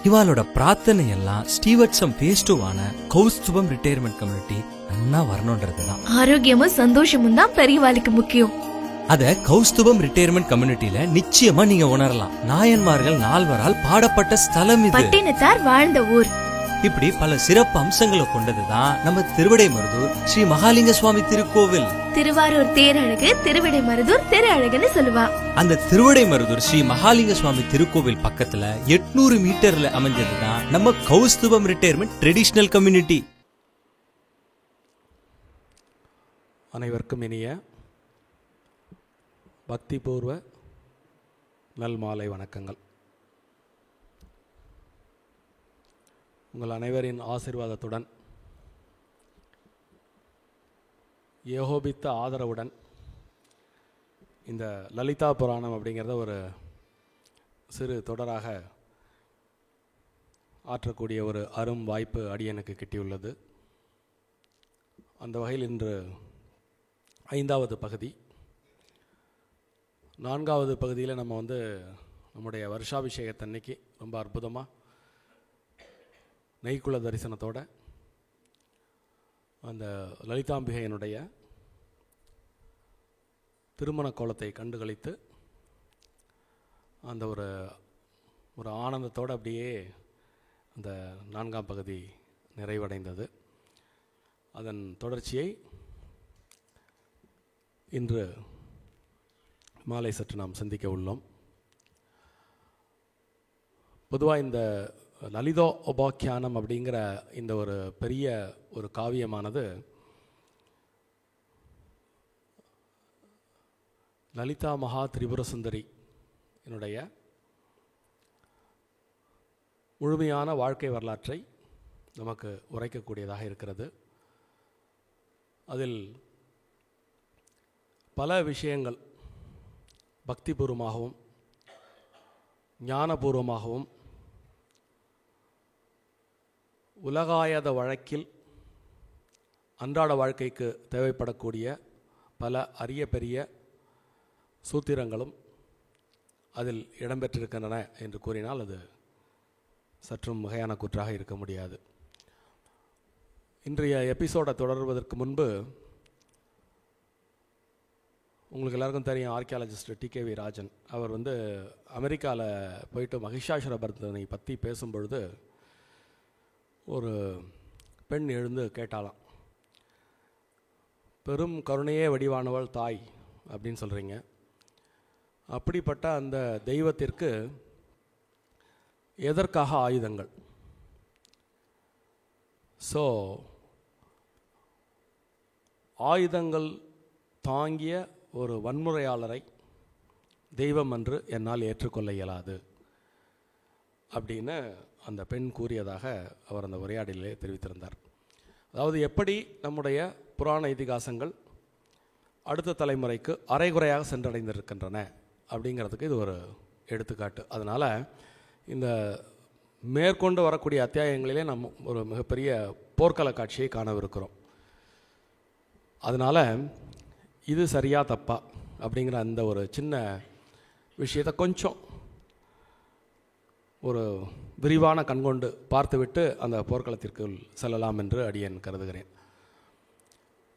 இவாளோட பிரார்த்தனை எல்லாம் ஸ்டீவர்ட்சம் ஃபேஸ் 2 கௌஸ்துபம் retirement community நல்லா வரணும்ன்றதுதான். ஆரோக்கியமும் சந்தோஷமும் தான் பெரியவாளுக்கு முக்கியம். அத கௌஸ்துபம் ரிட்டையர்மெண்ட் கம்யூனிட்டில நிச்சயமா நீங்க உணரலாம். நாயன்மார்கள் 4 பாடப்பட்ட ஸ்தலம் இது. பட்டினத்தார் வாழ்ந்த ஊர். இப்படி பல சிறப்பு அம்சங்களை கொண்டதுதான் நம்ம திருவிடைமருதூர் ஸ்ரீ மகாலிங்க சுவாமி திருக்கோவில். திருவாரூர் தேரழகு, திருவிடைமருதூர் தெரு அழகுன்னு சொல்லுவா. அந்த திருவிடைமருதூர் ஸ்ரீ மகாலிங்க சுவாமி திருக்கோவில் பக்கத்துல 800 மீட்டர்ல அமைஞ்சதுதான் நம்ம கௌஸ்துபம் ரிட்டையர்மெண்ட் ட்ரெடிஷனல் கம்யூனிட்டி. அனைவருக்கும் இனிய பக்திபூர்வ நல்மாலை வணக்கங்கள். உங்கள் அனைவரின் ஆசீர்வாதத்துடன், ஏகோபித்த ஆதரவுடன் இந்த லலிதா புராணம் அப்படிங்கிறத ஒரு சிறு தொடராக ஆற்றக்கூடிய ஒரு அரும் வாய்ப்பு அடியனுக்கு கிட்டியுள்ளது. அந்த வகையில் இன்று 5வது பகுதி. 4வது பகுதியில் நம்ம நம்முடைய வருஷாபிஷேகத்தன்னைக்கு ரொம்ப அற்புதமாக நெய்க்குள தரிசனத்தோட அந்த லலிதாம்பிகையினுடைய திருமண கோலத்தை கண்டுகளித்து அந்த ஒரு ஆனந்தத்தோடு அப்படியே அந்த 4ஆம் பகுதி நிறைவடைந்தது. அதன் தொடர்ச்சியை இன்று மாலை சற்று நாம் சந்திக்க உள்ளோம். பொதுவாக இந்த லலிதோ உபாக்கியானம் அப்படிங்கிற இந்த ஒரு பெரிய ஒரு காவியமானது லலிதா மகா திரிபுர சுந்தரி என்னுடைய முழுமையான வாழ்க்கை வரலாற்றை நமக்கு உரைக்கக்கூடியதாக இருக்கிறது. அதில் பல விஷயங்கள் பக்திபூர்வமாகவும் ஞானபூர்வமாகவும் உலகாயத வழக்கில் அன்றாட வாழ்க்கைக்கு தேவைப்படக்கூடிய பல அரிய பெரிய சூத்திரங்களும் அதில் இடம்பெற்றிருக்கின்றன என்று கூறினால் அது சற்றும் மிகையான கூற்றாக இருக்க முடியாது. இன்றைய எபிசோடை தொடர்வதற்கு முன்பு உங்களுக்கு எல்லாருக்கும் தெரியும், ஆர்கியாலஜிஸ்ட் டிகேவி ராஜன் அவர் அமெரிக்காவில் போயிட்டு மகிஷாசுரமர்த்தினி பற்றி பேசும்பொழுது ஒரு பெண் எழுந்து கேட்டாலாம், பெரும் கருணையே வடிவானவள் தாய் அப்படின்னு சொல்கிறீங்க, அப்படிப்பட்ட அந்த தெய்வத்திற்கு எதற்காக ஆயுதங்கள்? ஸோ ஆயுதங்கள் தாங்கிய ஒரு வன்முறையாளரை தெய்வம் என்று என்னால் ஏற்றுக்கொள்ள இயலாது அப்படின்னு அந்த பெண் கூறியதாக அவர் அந்த உரையாடலிலே தெரிவித்திருந்தார். அதாவது எப்படி நம்முடைய புராண இதிகாசங்கள் அடுத்த தலைமுறைக்கு அரைகுறையாக சென்றடைந்திருக்கின்றன அப்படிங்கிறதுக்கு இது ஒரு எடுத்துக்காட்டு. அதனால் இந்த மேற்கொண்டு வரக்கூடிய அத்தியாயங்களிலே நம்ம ஒரு மிகப்பெரிய போர்க்கள காட்சியை காணவிருக்கிறோம். அதனால் இது சரியா தப்பா அப்படிங்கிற அந்த ஒரு சின்ன விஷயத்தை கொஞ்சம் ஒரு விரிவான கண்கொண்டு பார்த்துவிட்டு அந்த போர்க்களத்திற்குள் செல்லலாம் என்று அடியேன் கருதுகிறேன்.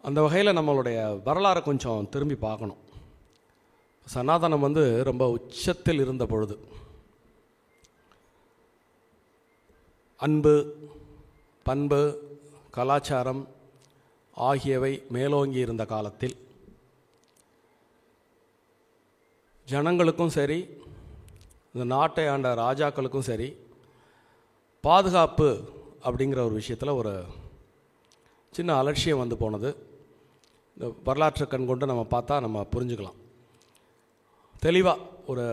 அந்த வகையில் நம்மளுடைய வரலாறை கொஞ்சம் திரும்பி பார்க்கணும். சனாதனம் ரொம்ப உச்சத்தில் இருந்த பொழுது, அன்பு, பண்பு, கலாச்சாரம் ஆகியவை மேலோங்கி இருந்த காலத்தில் ஜனங்களுக்கும் சரி, இந்த நாட்டை ஆண்ட ராஜாக்களுக்கும் சரி, பாதுகாப்பு அப்படிங்கிற ஒரு விஷயத்தில் ஒரு சின்ன அலட்சியம் போனது. இந்த வரலாற்று கண் கொண்டு நம்ம பார்த்தா நம்ம புரிஞ்சுக்கலாம் தெளிவாக. ஒரு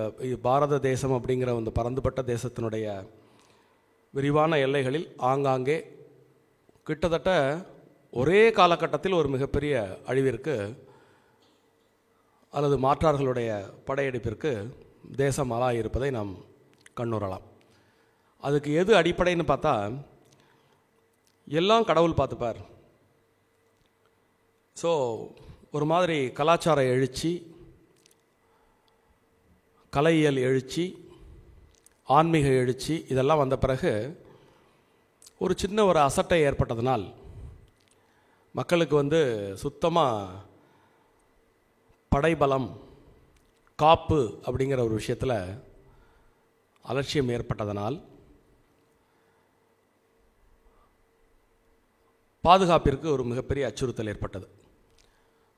பாரத தேசம் அப்படிங்கிற இந்த பரந்துபட்ட தேசத்தினுடைய விரிவான எல்லைகளில் ஆங்காங்கே கிட்டத்தட்ட ஒரே காலகட்டத்தில் ஒரு மிகப்பெரிய அழிவிற்கு அல்லது மாற்றார்களுடைய படையெடுப்பிற்கு தேசம் ஆளாகி இருப்பதை நாம் கண்ணுறலாம். அதுக்கு எது அடிப்படைன்னு பார்த்தா, எல்லாம் கடவுள் பார்த்துப்பார். ஸோ ஒரு மாதிரி கலாச்சார எழுச்சி, கலையியல் எழுச்சி, ஆன்மீக எழுச்சி இதெல்லாம் வந்த பிறகு ஒரு சின்ன ஒரு அசட்டை ஏற்பட்டதனால் மக்களுக்கு சுத்தமாக படைபலம், காப்பு அப்படிங்கிற ஒரு விஷயத்தில் அலட்சியம் ஏற்பட்டதனால் பாதுகாப்பிற்கு ஒரு மிகப்பெரிய அச்சுறுத்தல் ஏற்பட்டது.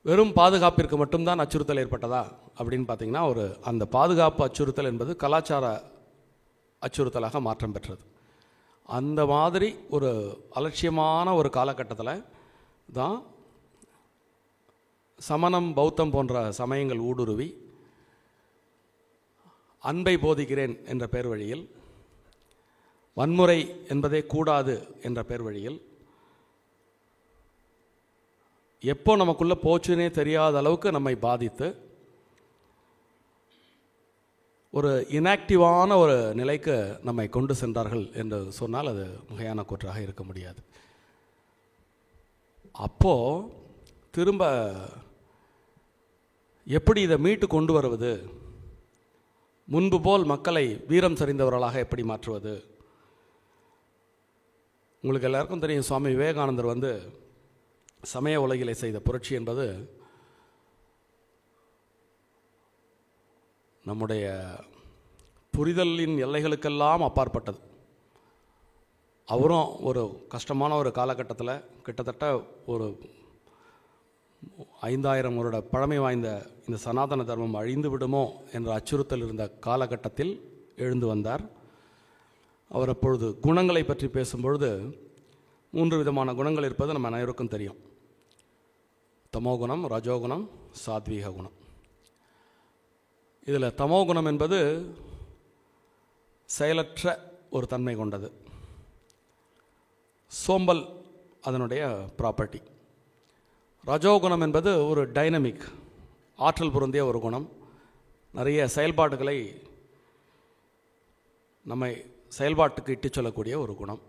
வெறும் பாதுகாப்பிற்கு மட்டும்தான் அச்சுறுத்தல் ஏற்பட்டதா அப்படின்னு பார்த்தீங்கன்னா, அந்த பாதுகாப்பு அச்சுறுத்தல் என்பது கலாச்சார அச்சுறுத்தலாக மாற்றம் பெற்றது. அந்த மாதிரி ஒரு அலட்சியமான ஒரு காலகட்டத்தில் தான் சமணம், பௌத்தம் போன்ற சமயங்கள் ஊடுருவி அன்பை போதிக்கிறேன் என்ற பேர் வழியில், வன்முறை என்பதே கூடாது என்ற பேர் வழியில், எப்போ நமக்குள்ளே போச்சுன்னே தெரியாத அளவுக்கு நம்மை பாதித்து ஒரு இன்ஆக்டிவான ஒரு நிலைக்கு நம்மை கொண்டு சென்றார்கள் என்று சொன்னால் அது மிகையான கூற்றாக இருக்க முடியாது. அப்போது திரும்ப எப்படி இதை மீட்டு கொண்டு வருவது, முன்பு போல் மக்களை வீரம் சரிந்தவர்களாக எப்படி மாற்றுவது? உங்களுக்கு எல்லாருக்கும் தெரியும், சுவாமி விவேகானந்தர் சமய உலகிலே செய்த புரட்சி என்பது நம்முடைய புரிதலின் எல்லைகளுக்கெல்லாம் அப்பாற்பட்டது. அவரும் ஒரு கஷ்டமான ஒரு காலகட்டத்தில், கிட்டத்தட்ட ஒரு 5000 வருட பழமை வாய்ந்த இந்த சனாதன தர்மம் அழிந்து விடுமோ என்ற அச்சுறுத்தல் இருந்த காலகட்டத்தில் எழுந்து வந்தார். அவர் அப்பொழுது குணங்களை பற்றி பேசும்பொழுது 3 விதமான குணங்கள் இருப்பது நம்ம அனைவருக்கும் தெரியும். தமோகுணம், ரஜோகுணம், சாத்வீக குணம். இதில் தமோகுணம் என்பது செயலற்ற ஒரு தன்மை கொண்டது, சோம்பல் அதனுடைய ப்ராப்பர்ட்டி. ரஜோகுணம் என்பது ஒரு டைனமிக், ஆற்றல் பொருந்திய ஒரு குணம், நிறைய செயல்பாடுகளை நம்மை செயல்பாட்டுக்கு இட்டு சொல்லக்கூடிய ஒரு குணம்.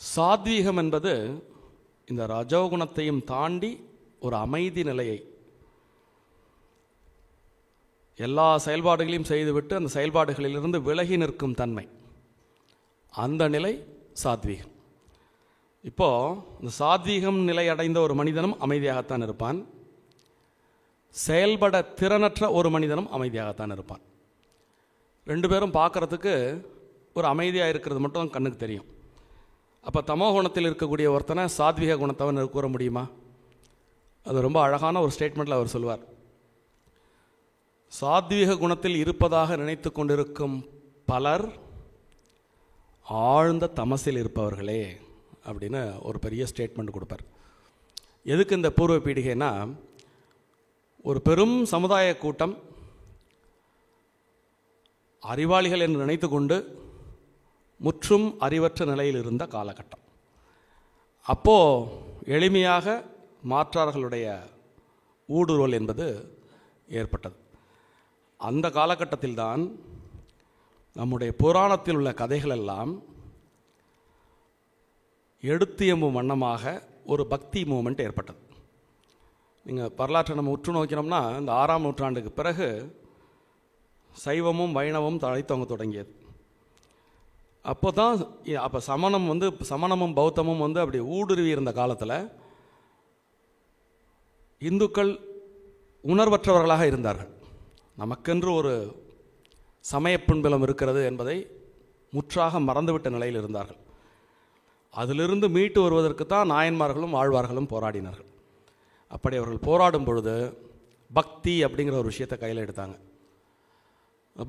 சாத்வீகம் என்பது இந்த ரஜோகுணத்தையும் தாண்டி ஒரு அமைதி நிலையை, எல்லா செயல்பாடுகளையும் செய்துவிட்டு அந்த செயல்பாடுகளிலிருந்து விலகி நிற்கும் தன்மை, அந்த நிலை சாத்வீகம். இப்போது இந்த சாத்வீகம் நிலை அடைந்த ஒரு மனிதனும் அமைதியாகத்தான் இருப்பான், செயல்பட திறனற்ற ஒரு மனிதனும் அமைதியாகத்தான் இருப்பான். 2 பேரும் பார்க்குறதுக்கு ஒரு அமைதியாக இருக்கிறது மட்டும் கண்ணுக்கு தெரியும். அப்போ தமோ குணத்தில் இருக்கக்கூடிய ஒருத்தனை சாத்வீக குணத்தவன் கூற முடியுமா? அது ரொம்ப அழகான ஒரு ஸ்டேட்மெண்ட்டில் அவர் சொல்லுவார். சாத்வீக குணத்தில் இருப்பதாக நினைத்து கொண்டிருக்கும் பலர் ஆழ்ந்த தமசில் இருப்பவர்களே அப்படின்னு ஒரு பெரிய ஸ்டேட்மெண்ட் கொடுப்பார். எதுக்கு இந்த பூர்வ பீடிகைன்னா, ஒரு பெரும் சமுதாய கூட்டம் அறிவாளிகள் என்று நினைத்து கொண்டு முற்றும் அறிவற்ற நிலையில் இருந்த காலகட்டம். அப்போது எளிமையாக மாற்றார்களுடைய ஊடுருவல் என்பது ஏற்பட்டது. அந்த காலகட்டத்தில்தான் நம்முடைய புராணத்தில் உள்ள கதைகளெல்லாம் எடுத்து எம்பும் வண்ணமாக ஒரு பக்தி மூமெண்ட் ஏற்பட்டது. நீங்கள் வரலாற்றை நம்ம உற்று நோக்கினோம்னா, இந்த 6ஆம் நூற்றாண்டுக்கு பிறகு சைவமும் வைணவமும் தழைத்தவங்க தொடங்கியது. அப்போ சமணமும் பௌத்தமும் அப்படி ஊடுருவி இருந்த காலத்தில் இந்துக்கள் உணர்வற்றவர்களாக இருந்தார்கள். நமக்கென்று ஒரு சமய பின்புலம் இருக்கிறது என்பதை முற்றாக மறந்துவிட்ட நிலையில் இருந்தார்கள். அதிலிருந்து மீட்டு வருவதற்கு தான் நாயன்மார்களும் ஆழ்வார்களும் போராடினார்கள். அப்படி அவர்கள் போராடும் பொழுது பக்தி அப்படிங்கிற ஒரு விஷயத்தை கையில் எடுத்தாங்க.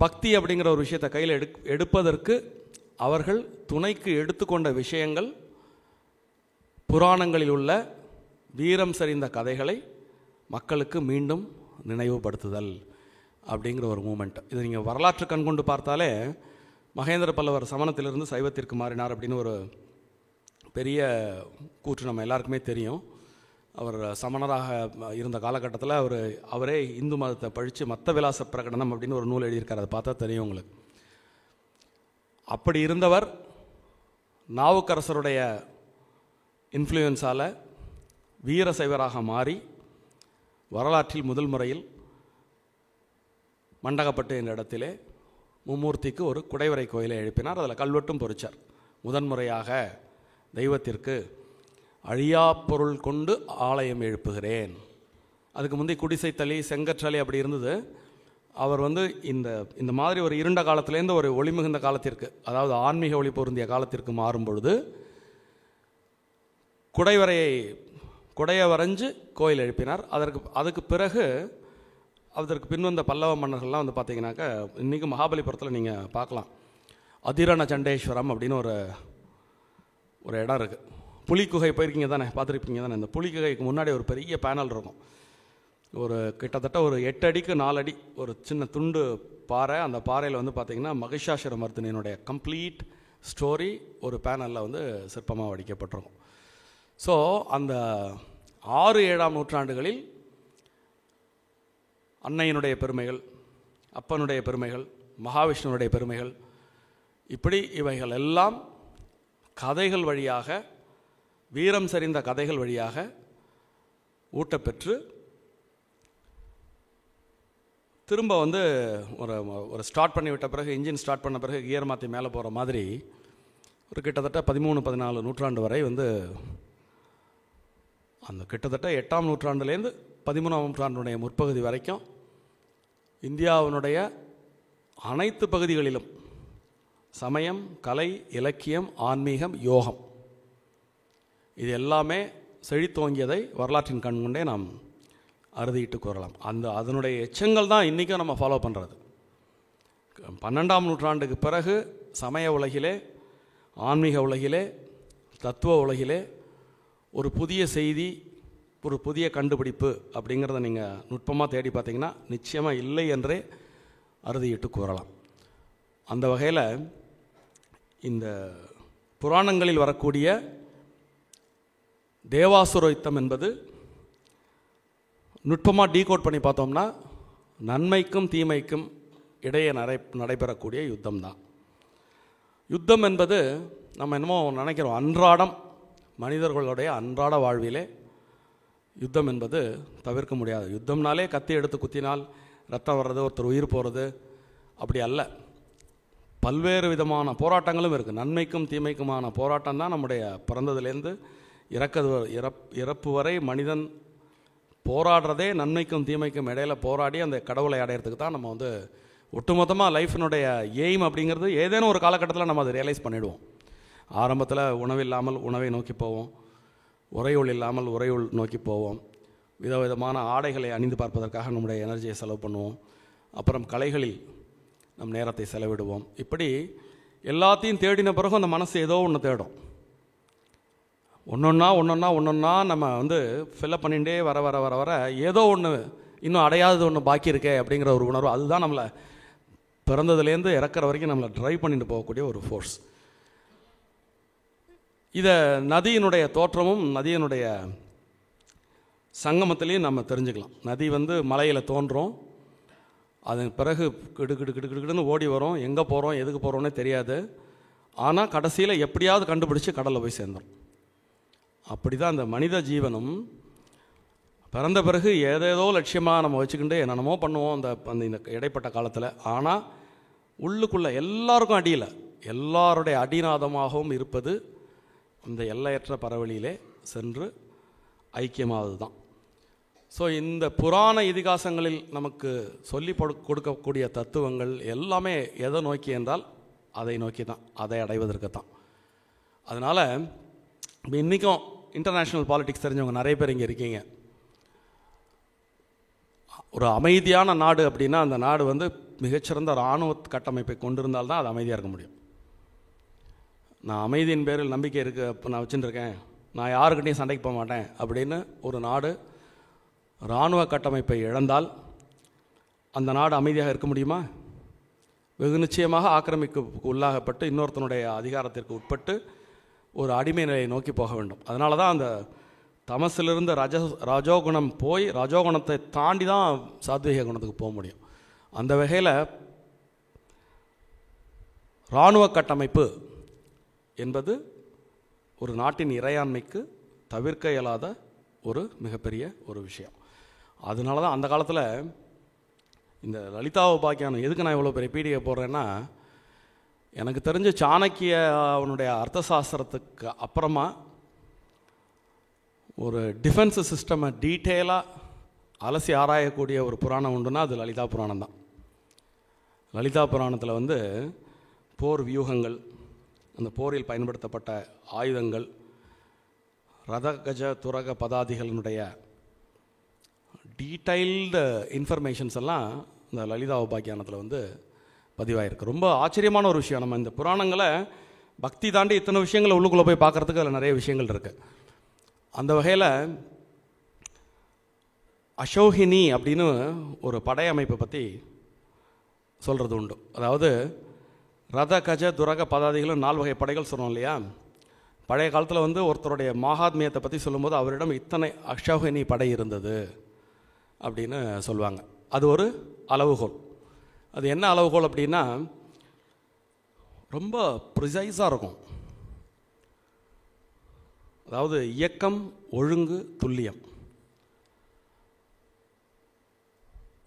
பக்தி அப்படிங்கிற ஒரு விஷயத்தை கையில் எடுப்பதற்கு அவர்கள் துணைக்கு எடுத்துக்கொண்ட விஷயங்கள் புராணங்களில் உள்ள வீரம் சரிந்த கதைகளை மக்களுக்கு மீண்டும் நினைவுபடுத்துதல் அப்படிங்கிற ஒரு மூமெண்ட். இது நீங்கள் வரலாற்று கண்கொண்டு பார்த்தாலே மகேந்திர பல்லவர் சமணத்திலிருந்து சைவத்திற்கு மாறினார் அப்படின்னு ஒரு பெரிய கூற்று நம்ம எல்லாருக்குமே தெரியும். அவர் சமணராக இருந்த காலகட்டத்தில் அவரே இந்து மதத்தை பழித்து மத்த விலாச பிரகடனம் அப்படின்னு ஒரு நூல் எழுதியிருக்கார். அதை பார்த்தா தெரியும் உங்களுக்கு. அப்படி இருந்தவர் நாவுக்கரசருடைய இன்ஃப்ளூயன்ஸால் வீர சைவராக மாறி வரலாற்றில் முதல் முறையில் மண்டகப்பட்டு என்ற இடத்திலே மும்மூர்த்திக்கு ஒரு குடைவரை கோயிலை எழுப்பினார். அதில் கல்வெட்டும் பொறிச்சார். முதன்முறையாக தெய்வத்திற்கு அழியா பொருள் கொண்டு ஆலயம் எழுப்புகிறேன். அதுக்கு முந்தைய குடிசைத்தளி, செங்கற்றளி அப்படி இருந்தது. அவர் இந்த இந்த மாதிரி ஒரு இருண்ட காலத்திலேருந்து ஒரு ஒளிமிகுந்த காலத்திற்கு, அதாவது ஆன்மீக ஒளி பொருந்திய காலத்திற்கு மாறும் பொழுது குடையை வரைஞ்சு கோயில் எழுப்பினார். அதுக்கு பிறகு அதற்கு பின்வந்த பல்லவ மன்னர்கள்லாம் பார்த்தீங்கன்னாக்கா, இன்றைக்கி மகாபலிபுரத்தில் நீங்கள் பார்க்கலாம், அதிரண சண்டேஸ்வரம் அப்படின்னு ஒரு இடம் இருக்குது. புலிக்குகை போயிருக்கீங்க தானே, பார்த்துருப்பீங்க தானே. இந்த புலிக்குகைக்கு முன்னாடி ஒரு பெரிய பேனல் இருக்கும். ஒரு கிட்டத்தட்ட ஒரு 8 அடிக்கு 4 அடி ஒரு சின்ன துண்டு பாறை. அந்த பாறையில் பார்த்தீங்கன்னா மகிஷாசுர மர்தினியினுடைய கம்ப்ளீட் ஸ்டோரி ஒரு பேனலில் சிற்பமாக வடிக்கப்பட்டிருக்கும். ஸோ அந்த 6-7ஆம் நூற்றாண்டுகளில் அன்னையினுடைய பெருமைகள், அப்பனுடைய பெருமைகள், மகாவிஷ்ணுனுடைய பெருமைகள், இப்படி இவைகள் எல்லாம் கதைகள் வழியாக, வீரம் சரிந்த கதைகள் வழியாக ஊட்டப்பெற்று திரும்ப ஒரு ஸ்டார்ட் பண்ணி விட்ட பிறகு, இன்ஜின் ஸ்டார்ட் பண்ண பிறகு கியர் மாற்றி மேலே போகிற மாதிரி ஒரு கிட்டத்தட்ட 13-14 நூற்றாண்டு வரை அந்த கிட்டத்தட்ட 8ஆம் நூற்றாண்டுலேருந்து 13ஆம் நூற்றாண்டுடைய முற்பகுதி வரைக்கும் இந்தியாவினுடைய அனைத்து பகுதிகளிலும் சமயம், கலை, இலக்கியம், ஆன்மீகம், யோகம் இது எல்லாமே செழித்தோங்கியதை வரலாற்றின் கண்முண்டே நாம் அறுதிட்டு கூறலாம். அதனுடைய எச்சங்கள் தான் இன்றைக்கும் நம்ம ஃபாலோ பண்ணுறது. 12ஆம் நூற்றாண்டுக்கு பிறகு சமய உலகிலே, ஆன்மீக உலகிலே, தத்துவ உலகிலே ஒரு புதிய செய்தி, ஒரு புதிய கண்டுபிடிப்பு அப்படிங்கிறத நீங்கள் நுட்பமாக தேடி பார்த்தீங்கன்னா நிச்சயமாக இல்லை என்றே அறுதிட்டு கூறலாம். அந்த வகையில் இந்த புராணங்களில் வரக்கூடிய தேவாசுர யுத்தம் என்பது நுட்பமாக டீகோட் பண்ணி பார்த்தோம்னா நன்மைக்கும் தீமைக்கும் இடையே நடைபெறக்கூடிய யுத்தம் தான். யுத்தம் என்பது நம்ம என்னமோ நினைக்கிறோம், அன்றாடம் மனிதர்களுடைய அன்றாட வாழ்விலே யுத்தம் என்பது தவிர்க்க முடியாது. யுத்தம்னாலே கத்தி எடுத்து குத்தினால் ரத்தம் வர்றது, ஒருத்தர் உயிர் போகிறது, அப்படி அல்ல. பல்வேறு விதமான போராட்டங்களும் இருக்குது. நன்மைக்கும் தீமைக்குமான போராட்டம் தான் நம்முடைய பிறந்ததுலேருந்து இறப்பு வரை மனிதன் போராடுறதே நன்மைக்கும் தீமைக்கும் இடையில் போராடி அந்த கடவுளை அடையிறதுக்கு தான். நம்ம ஒட்டுமொத்தமாக லைஃபினுடைய எய்ம் அப்படிங்கிறது ஏதேனும் ஒரு காலகட்டத்தில் நம்ம அதை ரியலைஸ் பண்ணிவிடுவோம். ஆரம்பத்தில் உணவில்லாமல் உணவை நோக்கி போவோம், உறையுள் இல்லாமல் உறையுள் நோக்கி போவோம், விதவிதமான ஆடைகளை அணிந்து பார்ப்பதற்காக நம்முடைய எனர்ஜியை செலவு பண்ணுவோம், அப்புறம் கலைகளில் நம் நேரத்தை செலவிடுவோம். இப்படி எல்லாத்தையும் தேடின பிறகும் அந்த மனசு ஏதோ ஒன்று தேடும். ஒன்றொன்னா நம்ம ஃபில்லப் பண்ணிகிட்டே வர வர வர வர ஏதோ ஒன்று இன்னும் அடையாதது ஒன்று பாக்கி இருக்கே அப்படிங்கிற ஒரு உணர்வு, அதுதான் நம்மளை பிறந்ததுலேருந்து இறக்குற வரைக்கும் நம்மளை ட்ரைவ் பண்ணிட்டு போகக்கூடிய ஒரு ஃபோர்ஸ். இதை நதியினுடைய தோற்றமும் நதியினுடைய சங்கமத்திலையும் நம்ம தெரிஞ்சுக்கலாம். நதி மலையில் தோன்றும், அதன் பிறகு கிடுன்னு ஓடி வரும், எங்கே போகிறோம் எதுக்கு போகிறோன்னே தெரியாது. ஆனால் கடைசியில் எப்படியாவது கண்டுபிடிச்சி கடலில் போய் சேர்ந்துடும். அப்படி தான் அந்த மனித ஜீவனும் பிறந்த பிறகு ஏதேதோ லட்சியமாக நம்ம வச்சுக்கிட்டு என்னென்னமோ பண்ணுவோம் இந்த இடைப்பட்ட காலத்தில். ஆனால் உள்ளுக்குள்ளே எல்லாருக்கும் அடியில், எல்லாருடைய அடிநாதமாகவும் இருப்பது இந்த எல்லையற்ற பரவலியிலே சென்று ஐக்கியமாவது தான். ஸோ இந்த புராண இதிகாசங்களில் நமக்கு சொல்லி கொடுக்கக்கூடிய தத்துவங்கள் எல்லாமே எதை நோக்கி என்றால் அதை நோக்கி தான், அதை அடைவதற்கு தான். அதனால் இன்றைக்கும் இன்டர்நேஷ்னல் பாலிடிக்ஸ் தெரிஞ்சவங்க நிறைய பேர் இங்கே இருக்கீங்க. ஒரு அமைதியான நாடு அப்படின்னா அந்த நாடு மிகச்சிறந்த இராணுவ கட்டமைப்பை கொண்டிருந்தால்தான் அது அமைதியாக இருக்க முடியும். நான் அமைதியின் பேரில் நம்பிக்கை இருக்குது, இப்போ நான் வச்சுட்டுருக்கேன், நான் யாருக்கிட்டையும் சண்டைக்கு போக மாட்டேன் அப்படின்னு ஒரு நாடு இராணுவ கட்டமைப்பை இழந்தால் அந்த நாடு அமைதியாக இருக்க முடியுமா? வெகு நிச்சயமாக ஆக்கிரமிப்புக்கு உள்ளாகப்பட்டு இன்னொருத்தனுடைய அதிகாரத்திற்கு உட்பட்டு ஒரு அடிமை நிலையை நோக்கி போக வேண்டும். அதனால தான் அந்த தமசிலிருந்து ரஜோகுணம் போய் ரஜோகுணத்தை தாண்டி தான் சாத்வீக குணத்துக்கு போக முடியும். அந்த வகையில் இராணுவ கட்டமைப்பு என்பது ஒரு நாட்டின் இறையாண்மைக்கு தவிர்க்க இயலாத ஒரு மிகப்பெரிய ஒரு விஷயம். அதனால தான் அந்த காலத்தில் இந்த லலிதா உபாக்கியானம் எதுக்கு நான் இவ்வளோ பெரிய பீடிகை போடுறேன்னா, எனக்கு தெரிஞ்ச சாணக்கிய அவனுடைய அர்த்தசாஸ்திரத்துக்கு அப்புறமா ஒரு டிஃபென்ஸ் சிஸ்டமை டீட்டெயிலாக அலசி ஆராயக்கூடிய ஒரு புராணம் உண்டுன்னா அது லலிதா புராணம் தான். லலிதா புராணத்தில் வந்து போர் வியூகங்கள், அந்த போரில் பயன்படுத்தப்பட்ட ஆயுதங்கள், ரத கஜ துரக பதாதிகளினுடைய டீட்டெயில்டு இன்ஃபர்மேஷன்ஸ் எல்லாம் இந்த லலிதா உபாக்கியானத்தில் வந்து பதிவாயிருக்கு. ரொம்ப ஆச்சரியமான ஒரு விஷயம். நம்ம இந்த புராணங்களை பக்தி தாண்டி இத்தனை விஷயங்களை உள்ளுக்குள்ளே போய் பார்க்குறதுக்கு அதில் நிறைய விஷயங்கள் இருக்குது. அந்த வகையில் அசோகினி அப்படின்னு ஒரு படையமைப்பை பற்றி சொல்கிறது உண்டு. அதாவது ரத கஜ துரக பதாதிகளும் 4 வகை படைகள் சொன்னோம் இல்லையா. பழைய காலத்தில் வந்து ஒருத்தருடைய மகாத்மியத்தை பற்றி சொல்லும்போது அவரிடம் இத்தனை அசோகினி படை இருந்தது அப்படின்னு சொல்லுவாங்க. அது ஒரு அளவுகோல். அது என்ன அளவுகோல் அப்படின்னா, ரொம்ப ப்ரிசைஸாக இருக்கும். அதாவது இயக்கம், ஒழுங்கு, துல்லியம்.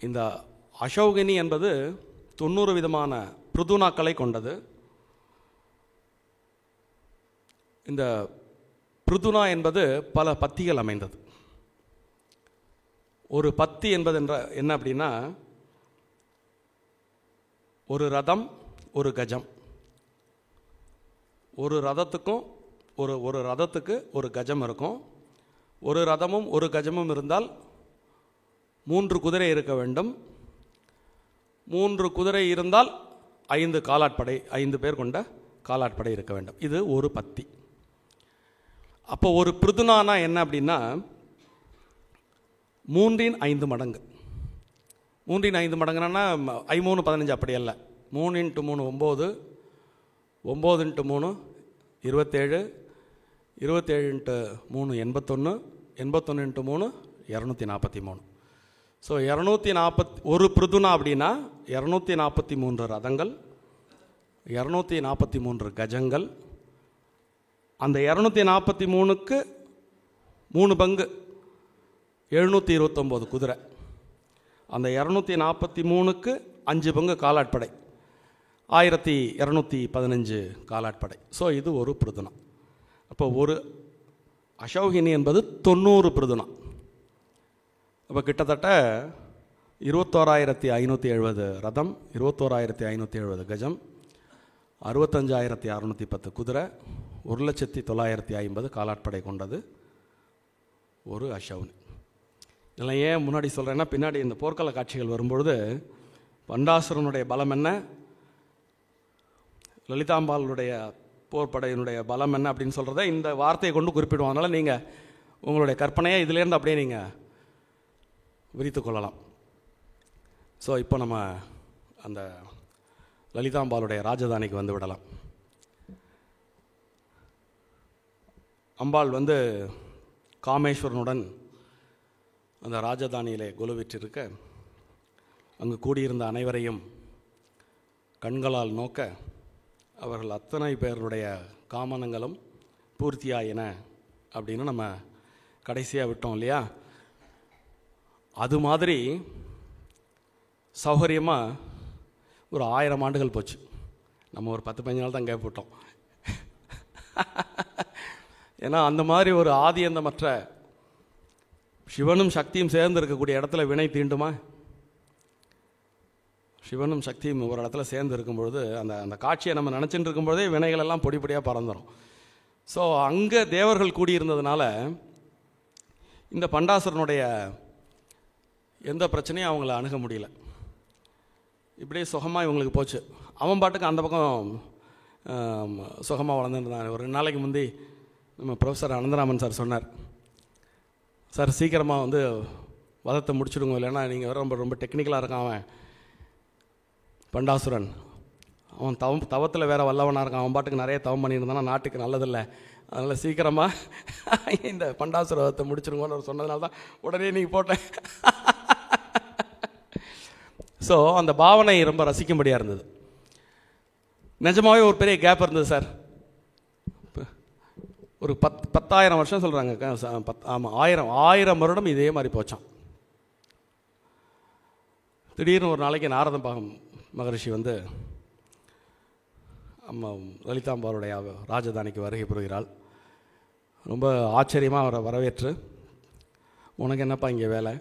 இந்த அசோகினி என்பது 90 விதமான பிருதுனாக்களை கொண்டது. இந்த பிருதுனா என்பது பல பத்திகள் அமைந்தது. ஒரு பத்தி என்பது என்ன அப்படின்னா, ஒரு ரதம், ஒரு கஜம். ஒரு ரதத்துக்கும் ஒரு ரதத்துக்கு ஒரு கஜம் இருக்கும். ஒரு ரதமும் ஒரு கஜமும் இருந்தால் 3 குதிரை இருக்க வேண்டும். 3 குதிரை இருந்தால் 5 காலாட்படை, 5 பேர் கொண்ட காலாட்படை இருக்க வேண்டும். இது ஒரு பத்தி. அப்போ ஒரு பிருதுனானா என்ன அப்படின்னா, 3/5 மடங்கு. 3/5 மடங்குனா 3 15 அப்படி அல்ல. 3 × 3 9, 9 × 3 27, 27 × 3 81, 81 × 3 243. ஸோ 240 ஒரு பிருதுனா அப்படின்னா 243 ரதங்கள், 243 கஜங்கள். அந்த 243க்கு 3 பங்கு 729 குதிரை. அந்த 243க்கு 5 பங்கு காலாட்படை, 1215 காலாட்படை. ஸோ இது ஒரு பிருதுனா. அப்போ ஒரு அசோகினி என்பது 90 பிருதுனா. அப்போ கிட்டத்தட்ட 21,570 ரதம், 21,570 கஜம், 65,610 குதிரை, 1,09,50 காலாட்படை கொண்டது ஒரு அசோகினி. இதெல்லாம் ஏன் முன்னாடி சொல்கிறேன்னா, பின்னாடி இந்த போர்க்கள காட்சிகள் வரும்பொழுது பண்டாசுரனுடைய பலம் என்ன, லலிதாம்பாளுடைய போர்ப்படையினுடைய பலம் என்ன அப்படின்னு சொல்கிறத இந்த வார்த்தையை கொண்டு குறிப்பிடுவோம். அதனால் நீங்கள் உங்களுடைய கற்பனையை இதிலேருந்து அப்படியே நீங்கள் விரித்து கொள்ளலாம். ஸோ இப்போ நம்ம அந்த லலிதாம்பாளுடைய ராஜதானிக்கு வந்து விடலாம். அம்பாள் வந்து காமேஸ்வரனுடன் அந்த ராஜதானியிலே கொலுவிற்றிருக்க, அங்கு கூடியிருந்த அனைவரையும் கண்களால் நோக்க அவர்கள் அத்தனை பேருடைய காமனங்களும் பூர்த்தியாயின அப்படின்னு நம்ம கடைசியாக விட்டோம் இல்லையா. அது மாதிரி சௌகரியமாக ஒரு 1000 ஆண்டுகள் போச்சு. நம்ம ஒரு 10-15 நாள் தான் கேப் விட்டோம். ஏன்னா அந்த மாதிரி ஒரு ஆதியந்தமற்ற சிவனும் சக்தியும் சேர்ந்து இருக்கக்கூடிய இடத்துல வினை தீண்டுமா? சிவனும் சக்தியும் ஒரு இடத்துல சேர்ந்து இருக்கும்பொழுது அந்த அந்த காட்சியை நம்ம நினச்சிட்டு இருக்கும்பொழுதே வினைகள் எல்லாம் பொடி பொடியாக பறந்துடும். ஸோ அங்கே தேவர்கள் கூடியிருந்ததுனால இந்த பண்டாசுரனுடைய எந்த பிரச்சனையும் அவங்கள அணுக முடியல. இப்படியே சுகமாக இவங்களுக்கு போச்சு. அவன் பாட்டுக்கு அந்த பக்கம் சுகமாக வளர்ந்துருந்தான். ஒரு 2 நாளைக்கு முந்தி நம்ம ப்ரொஃபஸர் அனந்தராமன் சார் சொன்னார், சார் சீக்கிரமாக வந்து வதத்தை முடிச்சுடுங்க, இல்லைன்னா நீங்கள் ரொம்ப ரொம்ப டெக்னிக்கலாக இருக்கான் அவன் பண்டாசுரன், அவன் தவத்தில் வேறு வல்லவனாக இருக்கான், அவன் பாட்டுக்கு நிறைய தவம் பண்ணியிருந்தானா நாட்டுக்கு நல்லதில்லை, அதனால் சீக்கிரமாக இந்த பண்டாசுர வதத்தை முடிச்சுடுங்கன்னு சொன்னதுனால தான் உடனே நீங்கள் போட்டேன். ஸோ அந்த பாவனை ரொம்ப ரசிக்கும்படியாக இருந்தது. நிஜமாகவே ஒரு பெரிய கேப் இருந்தது சார். ஒரு 10,000 வருஷம் சொல்கிறாங்க. ஆமாம், 1000 வருடம் இதே மாதிரி போச்சான். திடீர்னு ஒரு நாளைக்கு நாரத மகரிஷி வந்து அம்மா லலிதாம்பாளுடைய ராஜதானிக்கு வருகை புரிகிறாள். ரொம்ப ஆச்சரியமாக அவரை வரவேற்று, உனக்கு என்னப்பா இங்கே வேலை?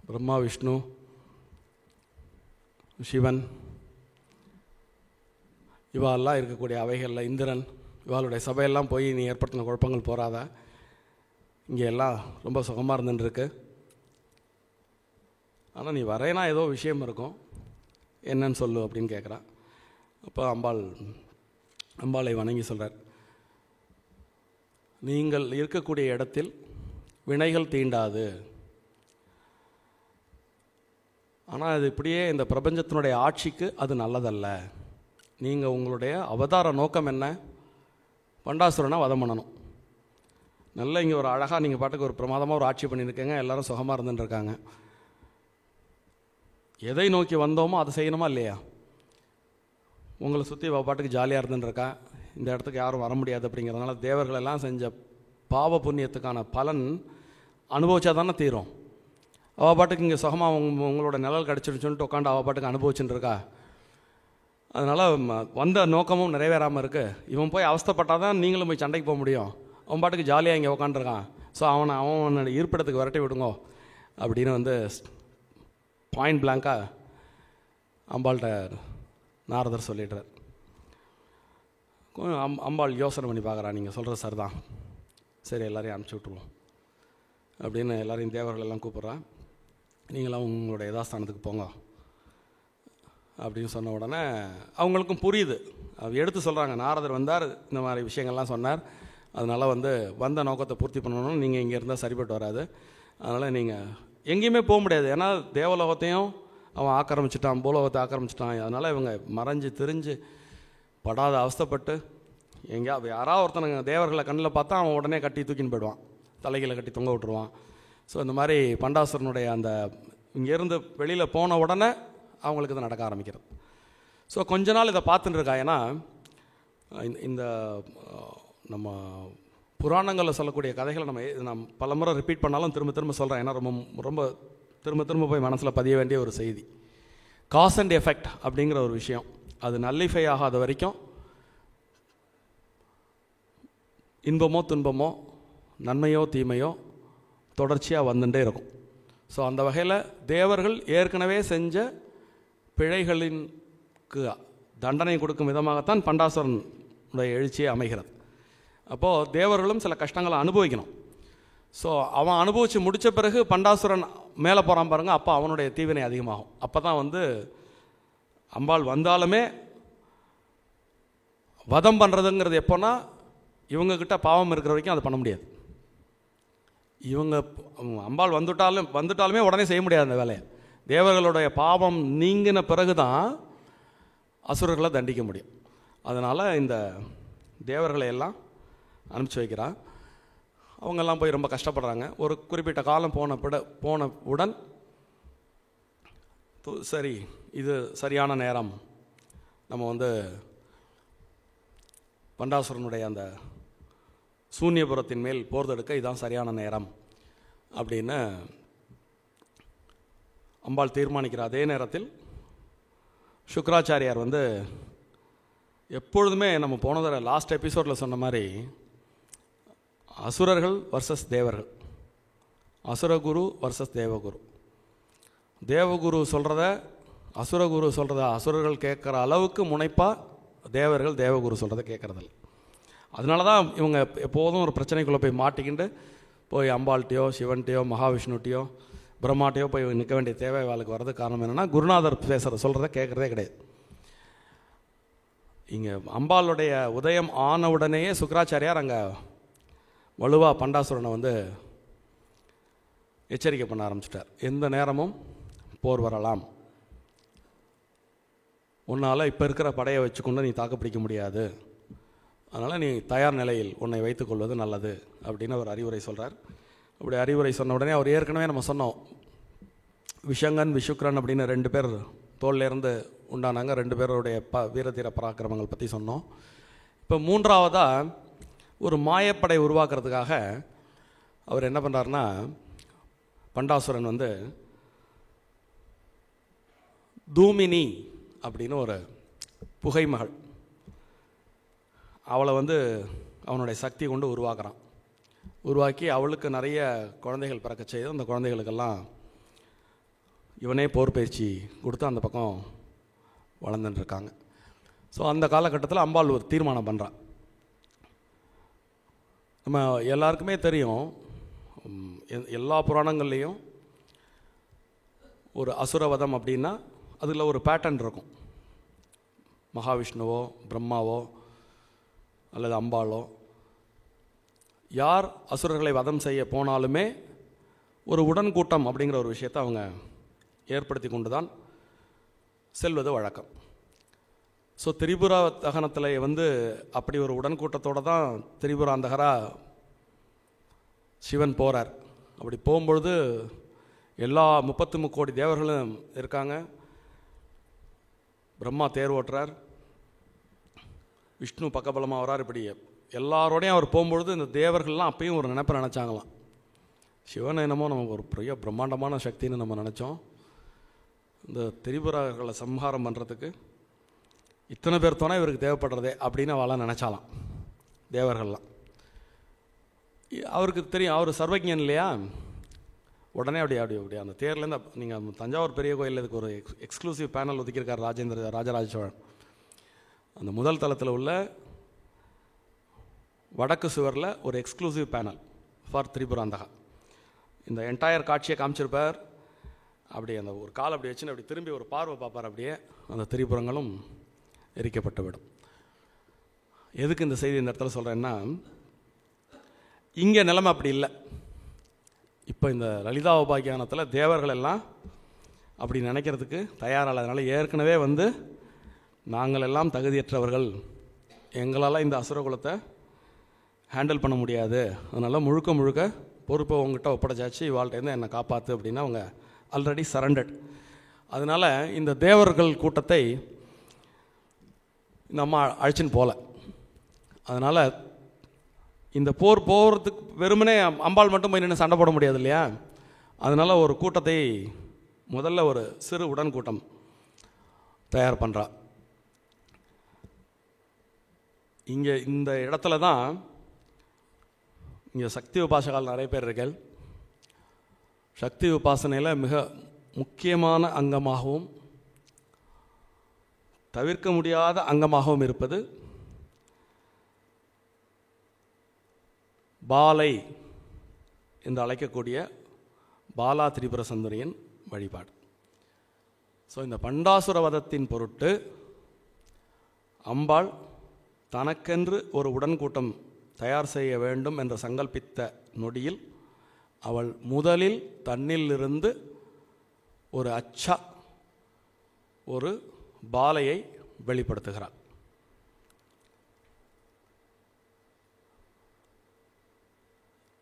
பிரம்மா, விஷ்ணு, சிவன் இவாளெல்லாம் இருக்கக்கூடிய அவைகளில் இந்திரன் இவாளுடைய சபையெல்லாம் போய் நீ ஏற்படுத்தின குழப்பங்கள் போகாத, இங்கே எல்லாம் ரொம்ப சுகமாக இருந்துருக்கு. ஆனால் நீ வரைனா ஏதோ விஷயம் இருக்கும், என்னன்னு சொல்லு அப்படின்னு கேட்குறான். அப்போ அம்பாளை வணங்கி சொல்கிறார், நீங்கள் இருக்கக்கூடிய இடத்தில் வினைகள் தீண்டாது. ஆனால் அது இப்படியே இந்த பிரபஞ்சத்தினுடைய ஆட்சிக்கு அது நல்லதல்ல. நீங்கள் உங்களுடைய அவதார நோக்கம் என்ன? பண்டாசுரனை வதம் பண்ணணும். நல்ல இங்கே ஒரு அழகாக நீங்கள் பாட்டுக்கு ஒரு பிரமாதமாக ஒரு ஆட்சி பண்ணியிருக்கீங்க, எல்லோரும் சுகமாக இருந்துட்டுருக்காங்க. எதை நோக்கி வந்தோமோ அதை செய்யணுமா இல்லையா? உங்களை சுற்றி பாட்டுக்கு ஜாலியாக இருந்துட்டுருக்கா, இந்த இடத்துக்கு யாரும் வர முடியாது அப்படிங்கிறதுனால தேவர்களெல்லாம் செஞ்ச பாவ புண்ணியத்துக்கான பலன் அனுபவிச்சா தானே தீரும். அவள் பாட்டுக்கு இங்கே சுகமாக உங்களோட நிழல் கிடச்சிடுச்சுன்ட்டு உட்காந்து அவள் பாட்டுக்கு அனுபவிச்சுட்டு இருக்கா. அதனால் வந்த நோக்கமும் நிறைவேறாமல் இருக்குது. இவன் போய் அவஸ்தைப்பட்டால் தான் நீங்களும் போய் சண்டைக்கு போக முடியும். அவன் பாட்டுக்கு ஜாலியாக இங்கே உட்காந்துருக்கான். ஸோ அவனோட இருப்பிடத்துக்கு விரட்டி விடுங்கோ அப்படின்னு வந்து பாயிண்ட் பிளாங்காக அம்பாள்கிட்ட நாரதர் சொல்லிடுறார். அம்பாள் யோசனை பண்ணி பார்க்குறான், நீங்கள் சொல்கிறது சார் தான், சரி எல்லோரையும் அனுப்பிச்சி விட்ருவோம் அப்படின்னு எல்லோரையும் தேவர்கள் எல்லாம் கூப்பிட்றான். நீங்களாம் உங்களோட யதாஸ்தானத்துக்கு போங்க அப்படின்னு சொன்ன உடனே அவங்களுக்கும் புரியுது. எடுத்து சொல்கிறாங்க, நாரதர் வந்தார், இந்த மாதிரி விஷயங்கள்லாம் சொன்னார், அதனால் வந்து வந்த நோக்கத்தை பூர்த்தி பண்ணணும், நீங்கள் இங்கே இருந்தால் சரிப்பட்டு வராது, அதனால் நீங்கள் எங்கேயுமே போக முடியாது. ஏன்னா தேவலோகத்தையும் அவன் ஆக்கிரமிச்சிட்டான், பூலோகத்தை ஆக்கிரமிச்சிட்டான். அதனால் இவங்க மறைஞ்சு திரிஞ்சு படாத அவஸ்தைப்பட்டு எங்கேயா யாராவது ஒருத்தனுங்க தேவர்களை கண்ணில் பார்த்தா அவன் உடனே கட்டி தூக்கின்னு போயிடுவான், தலைகளை கட்டி தொங்க விட்டுருவான். ஸோ இந்த மாதிரி பண்டாசுரனுடைய அந்த இங்கேருந்து வெளியில் போன உடனே அவங்களுக்கு இது நடக்க ஆரம்பிக்கிறது. ஸோ கொஞ்ச நாள் இதை பார்த்துட்டு இருக்கா. ஏன்னா இந்த நம்ம புராணங்களில் சொல்லக்கூடிய கதைகளை நம்ம பல முறை ரிப்பீட் பண்ணாலும் திரும்ப திரும்ப சொல்கிறேன். ஏன்னா ரொம்ப திரும்ப திரும்ப போய் மனசில் பதிய வேண்டிய ஒரு செய்தி. காஸ் அண்ட் எஃபெக்ட் அப்படிங்கிற ஒரு விஷயம், அது நல்லிஃபை ஆகாத வரைக்கும் இன்பமோ துன்பமோ நன்மையோ தீமையோ தொடர்ச்சியாக வந்துட்டே இருக்கும். ஸோ அந்த வகையில் தேவர்கள் ஏற்கனவே செஞ்ச பிழைகளின்க்கு தண்டனை கொடுக்கும் விதமாகத்தான் பண்டாசுரனுடைய எழுச்சியை அமைகிறது. அப்போது தேவர்களும் சில கஷ்டங்களை அனுபவிக்கணும். ஸோ அவன் அனுபவித்து முடித்த பிறகு பண்டாசுரன் மேலே போகிறான் பாருங்கள், அப்போ அவனுடைய தீவினை அதிகமாகும். அப்போ தான் வந்து அம்பாள் வந்தாலுமே வதம் பண்ணுறதுங்கிறது எப்போன்னா இவங்கக்கிட்ட பாவம் இருக்கிற வரைக்கும் அதை பண்ண முடியாது. இவங்க அம்பாள் வந்துட்டாலுமே உடனே செய்ய முடியாது அந்த வேலையை. தேவர்களுடைய பாவம் நீங்கின பிறகு தான் அசுரர்களை தண்டிக்க முடியும். அதனால் இந்த தேவர்களை எல்லாம் அனுப்பிச்சி வைக்கிறான். அவங்கெல்லாம் போய் ரொம்ப கஷ்டப்படுறாங்க. ஒரு குறிப்பிட்ட காலம் போனவுடன் சரி இது சரியான நேரம், நம்ம வந்து பண்டாசுரனுடைய அந்த சூன்யபுரத்தின் மேல் போர் தொடுக்க இதுதான் சரியான நேரம் அப்படின்னு அம்பாள் தீர்மானிக்கிற அதே நேரத்தில் சுக்ராச்சாரியார் வந்து எப்பொழுதுமே நம்ம போனதர லாஸ்ட் எபிசோடில் சொன்ன மாதிரி அசுரர்கள் வர்சஸ் தேவர்கள், அசுரகுரு வர்சஸ் தேவகுரு. தேவகுரு சொல்கிறத அசுரகுரு சொல்கிறத அசுரர்கள் கேட்குற அளவுக்கு முனைப்பாக தேவர்கள் தேவகுரு சொல்கிறத கேட்குறதில்ல. அதனால தான் இவங்க எப்போதும் ஒரு பிரச்சனைக்குள்ளே போய் மாட்டிக்கிட்டு போய் அம்பாள்கிட்டையோ சிவன்கிட்டையோ மகாவிஷ்ணுகிட்டையோ பிரம்மாட்டையோ போய் நிற்க வேண்டிய தேவை வாழ்க்கை வர்றது காரணம் என்னென்னா குருநாதர் சொல்கிறத கேட்குறதே கிடையாது. இங்கே அம்பாளுடைய உதயம் ஆன உடனேயே சுக்ராச்சாரியார் அங்கே வலுவாக பண்டாசுரனை வந்து எச்சரிக்கை பண்ண ஆரம்பிச்சிட்டார். எந்த நேரமும் போர் வரலாம், உன்னால் இப்போ இருக்கிற படையை வச்சுக்கொண்டு நீ தாக்குப்பிடிக்க முடியாது, அதனால் நீ தயார் நிலையில் உன்னை வைத்துக்கொள்வது நல்லது அப்படின்னு அவர் அறிவுரை சொல்கிறார். அப்படி அறிவுரை சொன்ன உடனே அவர் ஏற்கனவே நம்ம சொன்னோம், விஷங்கன் விஷுக்ரன் அப்படின்னு 2 பேர் தோல்லேருந்து உண்டானாங்க. 2 பேருடைய வீரதீர பராக்கிரமங்கள் பற்றி சொன்னோம். இப்போ 3ஆவதாக ஒரு மாயப்படை உருவாக்குறதுக்காக அவர் என்ன பண்ணுறாருன்னா, பண்டாசுரன் வந்து தூமினி அப்படின்னு ஒரு புகை மகள், அவளை அவனுடைய சக்தி கொண்டு உருவாக்கி அவளுக்கு நிறைய குழந்தைகள் பிறக்க செய்து அந்த குழந்தைகளுக்கெல்லாம் இவனே போர் பயிற்சி கொடுத்து அந்த பக்கம் வளர்ந்துட்டுருக்காங்க. ஸோ அந்த காலகட்டத்தில் அம்பாள் ஒரு தீர்மானம் பண்ணுறான். நம்ம எல்லாருக்குமே தெரியும், எல்லா புராணங்கள்லேயும் ஒரு அசுரவதம் அப்படின்னா அதில் ஒரு பேட்டர்ன் இருக்கும். மகாவிஷ்ணுவோ பிரம்மாவோ அல்லது அம்பாளோ யார் அசுரர்களை வதம் செய்ய போனாலுமே ஒரு உடன்கூட்டம் அப்படிங்கிற ஒரு விஷயத்தை அவங்க ஏற்படுத்தி கொண்டு தான் செல்வது வழக்கம். ஸோ திரிபுரா தகனத்தில் அப்படி ஒரு உடன்கூட்டத்தோடு தான் திரிபுராந்தகரா சிவன் போகிறார். அப்படி போகும்பொழுது எல்லா 33 கோடி தேவர்களும் இருக்காங்க. பிரம்மா தேர் ஓட்டுறார், விஷ்ணு பக்கபலமாக வரார். இப்படி எல்லாரோடையும் அவர் போகும்பொழுது இந்த தேவர்கள்லாம் அப்பயும் ஒரு நினைப்பை நினச்சாங்களாம், சிவன் என்னமோ நம்ம ஒரு பெரிய பிரம்மாண்டமான சக்தின்னு நம்ம நினச்சோம், இந்த திரிபுரர்களை சம்ஹாரம் பண்ணுறதுக்கு இத்தனை பேர் தோணை இவருக்கு தேவைப்படுறதே அப்படின்னு அவளாம் நினச்சாலாம் தேவர்கள்லாம். அவருக்கு தெரியும், அவர் சர்வஜன் இல்லையா. உடனே அப்படி அந்த தேர்லேருந்து நீங்கள் தஞ்சாவூர் பெரிய கோயில் இதுக்கு ஒரு எக்ஸ்க்ளூசிவ் பேனல் ஒதுக்கியிருக்கார் ராஜராஜ சோழன். அந்த முதல் தளத்தில் உள்ள வடக்கு சுவரில் ஒரு எக்ஸ்க்ளூசிவ் பேனல் ஃபார் திரிபுராந்தகா. இந்த என்டையர் காட்சியை காமிச்சிருப்பார். அப்படி அந்த ஒரு கால் அப்படி வச்சுன்னு அப்படி திரும்பி ஒரு பார்வை பார்ப்பார். அப்படியே அந்த திரிபுரங்களும் எரிக்கப்பட்டு விடும். எதுக்கு இந்த செய்தி இந்த இடத்துல சொல்கிறேன்னா, இங்கே நிலைமை அப்படி இல்லை. இப்போ இந்த லலிதா உபாக்கியானத்தில் தேவர்கள் எல்லாம் அப்படி நினைக்கிறதுக்கு தயாராக, அதனால் ஏற்கனவே நாங்கள் எல்லாம் தகுதியற்றவர்கள், எங்களால் இந்த அசுரகுலத்தை ஹேண்டில் பண்ண முடியாது, அதனால் முழுக்க பொறுப்பை உங்ககிட்ட ஒப்படைச்சாச்சு, இவாள்கிட்டேருந்து என்னை காப்பாற்று அப்படின்னு அவங்க ஆல்ரெடி சரண்டட். அதனால் இந்த தேவர்கள் கூட்டத்தை இந்த அம்மா அழைச்சின்னு போகல. அதனால் இந்த போகிறதுக்கு வெறுமனே அம்பாள் மட்டும் போய் நின்று சண்டை போட முடியாது இல்லையா. அதனால் ஒரு கூட்டத்தை முதல்ல ஒரு சிறு உடன்கூட்டம் தயார் பண்ணுறா. இங்கே இந்த இடத்துல தான் இங்கே சக்தி உபாசகால் நிறைய பேர் இருக்கல். சக்தி உபாசனையில் மிக முக்கியமான அங்கமாகவும் தவிர்க்க முடியாத அங்கமாகவும் இருப்பது பாலை என்று அழைக்கக்கூடிய பாலா திரிபுர சுந்தரியின் வழிபாடு. ஸோ இந்த பண்டாசுர வதத்தின் பொருட்டு அம்பாள் தனக்கென்று ஒரு உடன்கூட்டம் தயார் செய்ய வேண்டும் என்று சங்கல்பித்த நொடியில் அவள் முதலில் தன்னிலிருந்து ஒரு ஒரு பாலையை வெளிப்படுத்துகிறாள்.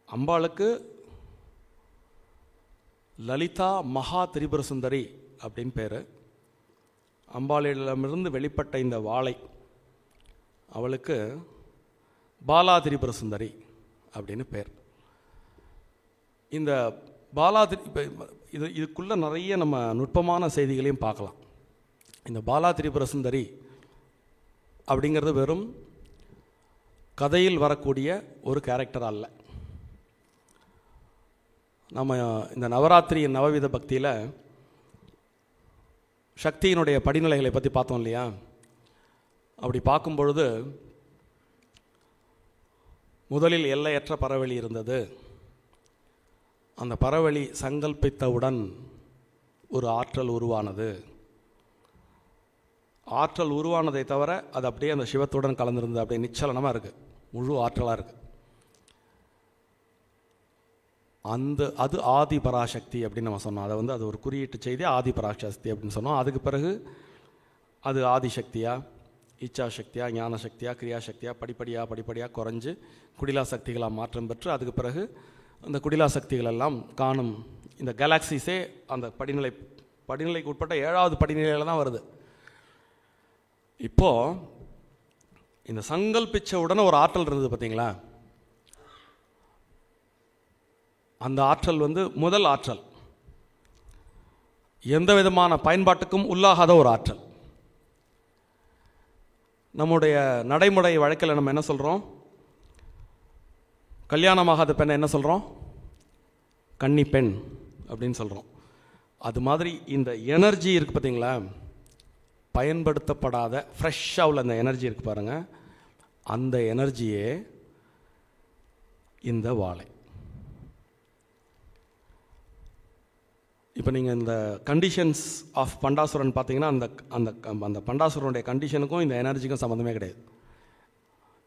அம்பாளுக்கு லலிதா மகா திரிபுர சுந்தரி அப்படின்னு பேர். அம்பாளிடமிருந்து வெளிப்பட்ட இந்த வாளை அவளுக்கு பாலா திரிபுர சுந்தரி அப்படின்னு பேர். இந்த பாலா இதுக்குள்ளே நிறைய நம்ம நுட்பமான செய்திகளையும் பார்க்கலாம். இந்த பாலா திரிபுர சுந்தரி அப்படிங்கிறது வெறும் கதையில் வரக்கூடிய ஒரு கேரக்டர் அல்ல. நம்ம இந்த நவராத்திரி நவவித பக்தியில் சக்தியினுடைய படிநிலைகளை பற்றி பார்த்தோம் இல்லையா. அப்படி பார்க்கும்பொழுது முதலில் எல்லையற்ற பரவெளி இருந்தது. அந்த பரவெளி சங்கல்பித்தவுடன் ஒரு ஆற்றல் உருவானது. ஆற்றல் உருவானதை தவிர அது அப்படியே அந்த சிவத்துடன் கலந்துருந்தது, அப்படியே நிச்சலனமாக இருக்குது, முழு ஆற்றலாக இருக்குது. அது ஆதி பராசக்தி அப்படின்னு நம்ம சொன்னோம். அதை அது ஒரு குறியீட்டு செய்தி, ஆதி பராசக்தி அப்படின்னு சொன்னோம். அதுக்கு பிறகு அது ஆதிசக்தியா, இச்சா சக்தியா, ஞான சக்தியா, கிரியாசக்தியா படிப்படியாக குறைஞ்சு குடிலா சக்திகளாக மாற்றம் பெற்று அதுக்கு பிறகு அந்த குடிலா சக்திகள் எல்லாம் காணும். இந்த கேலாக்சிஸே அந்த படிநிலைக்கு உட்பட்ட 7வது படிநிலையில் தான் வருது. இப்போது இந்த சங்கல்பிச்ச உடனே ஒரு ஆற்றல் இருந்தது பார்த்தீங்களா. அந்த ஆற்றல் முதல் ஆற்றல். எந்த விதமான பயன்பாட்டுக்கும் உள்ளாகாத ஒரு ஆற்றல். நம்முடைய நடைமுறை வழக்கில் நம்ம என்ன சொல்கிறோம்? கல்யாணமாகாத பெண்ணை என்ன சொல்கிறோம்? கன்னி பெண் அப்படின்னு சொல்கிறோம். அது மாதிரி இந்த எனர்ஜி இருக்குது பார்த்தீங்களா, பயன்படுத்தப்படாத ஃப்ரெஷ்ஷாக உள்ள அந்த எனர்ஜி இருக்குது பாருங்கள், அந்த எனர்ஜியே இந்த வாழை. இப்போ நீங்கள் இந்த கண்டிஷன்ஸ் ஆஃப் பண்டாசுரன் பார்த்தீங்கன்னா அந்த அந்த அந்த பண்டாசுரனுடைய கண்டிஷனுக்கும் இந்த எனர்ஜிக்கும் சம்மந்தமே கிடையாது.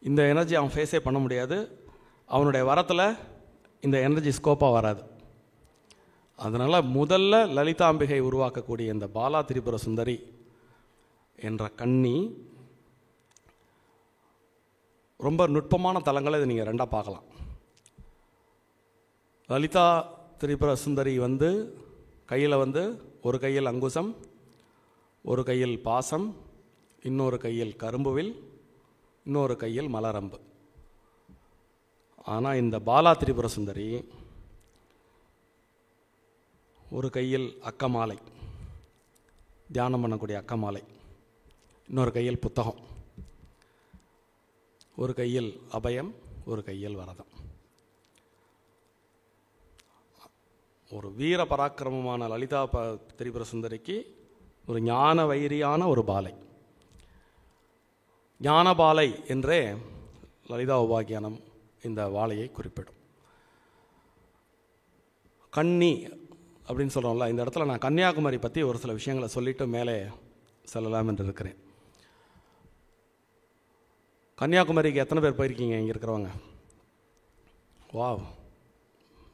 இந்த எனர்ஜி அவன் ஃபேஸே பண்ண முடியாது. அவனுடைய வரத்தில் இந்த எனர்ஜி ஸ்கோப்பாக வராது. அதனால் முதல்ல லலிதாம்பிகை உருவாக்கக்கூடிய இந்த பாலா திரிபுர சுந்தரி என்ற கன்னி ரொம்ப நுட்பமான தலங்களை இதை நீங்கள் ரெண்டாக பார்க்கலாம். லலிதா திரிபுர சுந்தரி கையில் ஒரு கையில் அங்குசம், ஒரு கையில் பாசம், இன்னொரு கையில் கரும்புவில், இன்னொரு கையில் மலரம்பு. ஆனால் இந்த பாலா திரிபுர சுந்தரி ஒரு கையில் அக்கமாலை, தியானம் பண்ணக்கூடிய அக்கமாலை, இன்னொரு கையில் புத்தகம், ஒரு கையில் அபயம், ஒரு கையில் வரதம். ஒரு வீர பராக்கிரமமான லலிதா திரிபுர சுந்தரிக்கு ஒரு ஞான வைரியான ஒரு பாலை, ஞான பாலை என்றே லலிதா உபாக்கியானம் இந்த வாழையை குறிப்பிடும். கன்னி அப்படின்னு சொல்கிறோம்ல, இந்த இடத்துல நான் கன்னியாகுமரி பற்றி ஒரு சில விஷயங்களை சொல்லிவிட்டு மேலே செல்லலாம் என்று இருக்கிறேன். கன்னியாகுமரிக்கு எத்தனை பேர் போயிருக்கீங்க இங்கே இருக்கிறவங்க? Wow,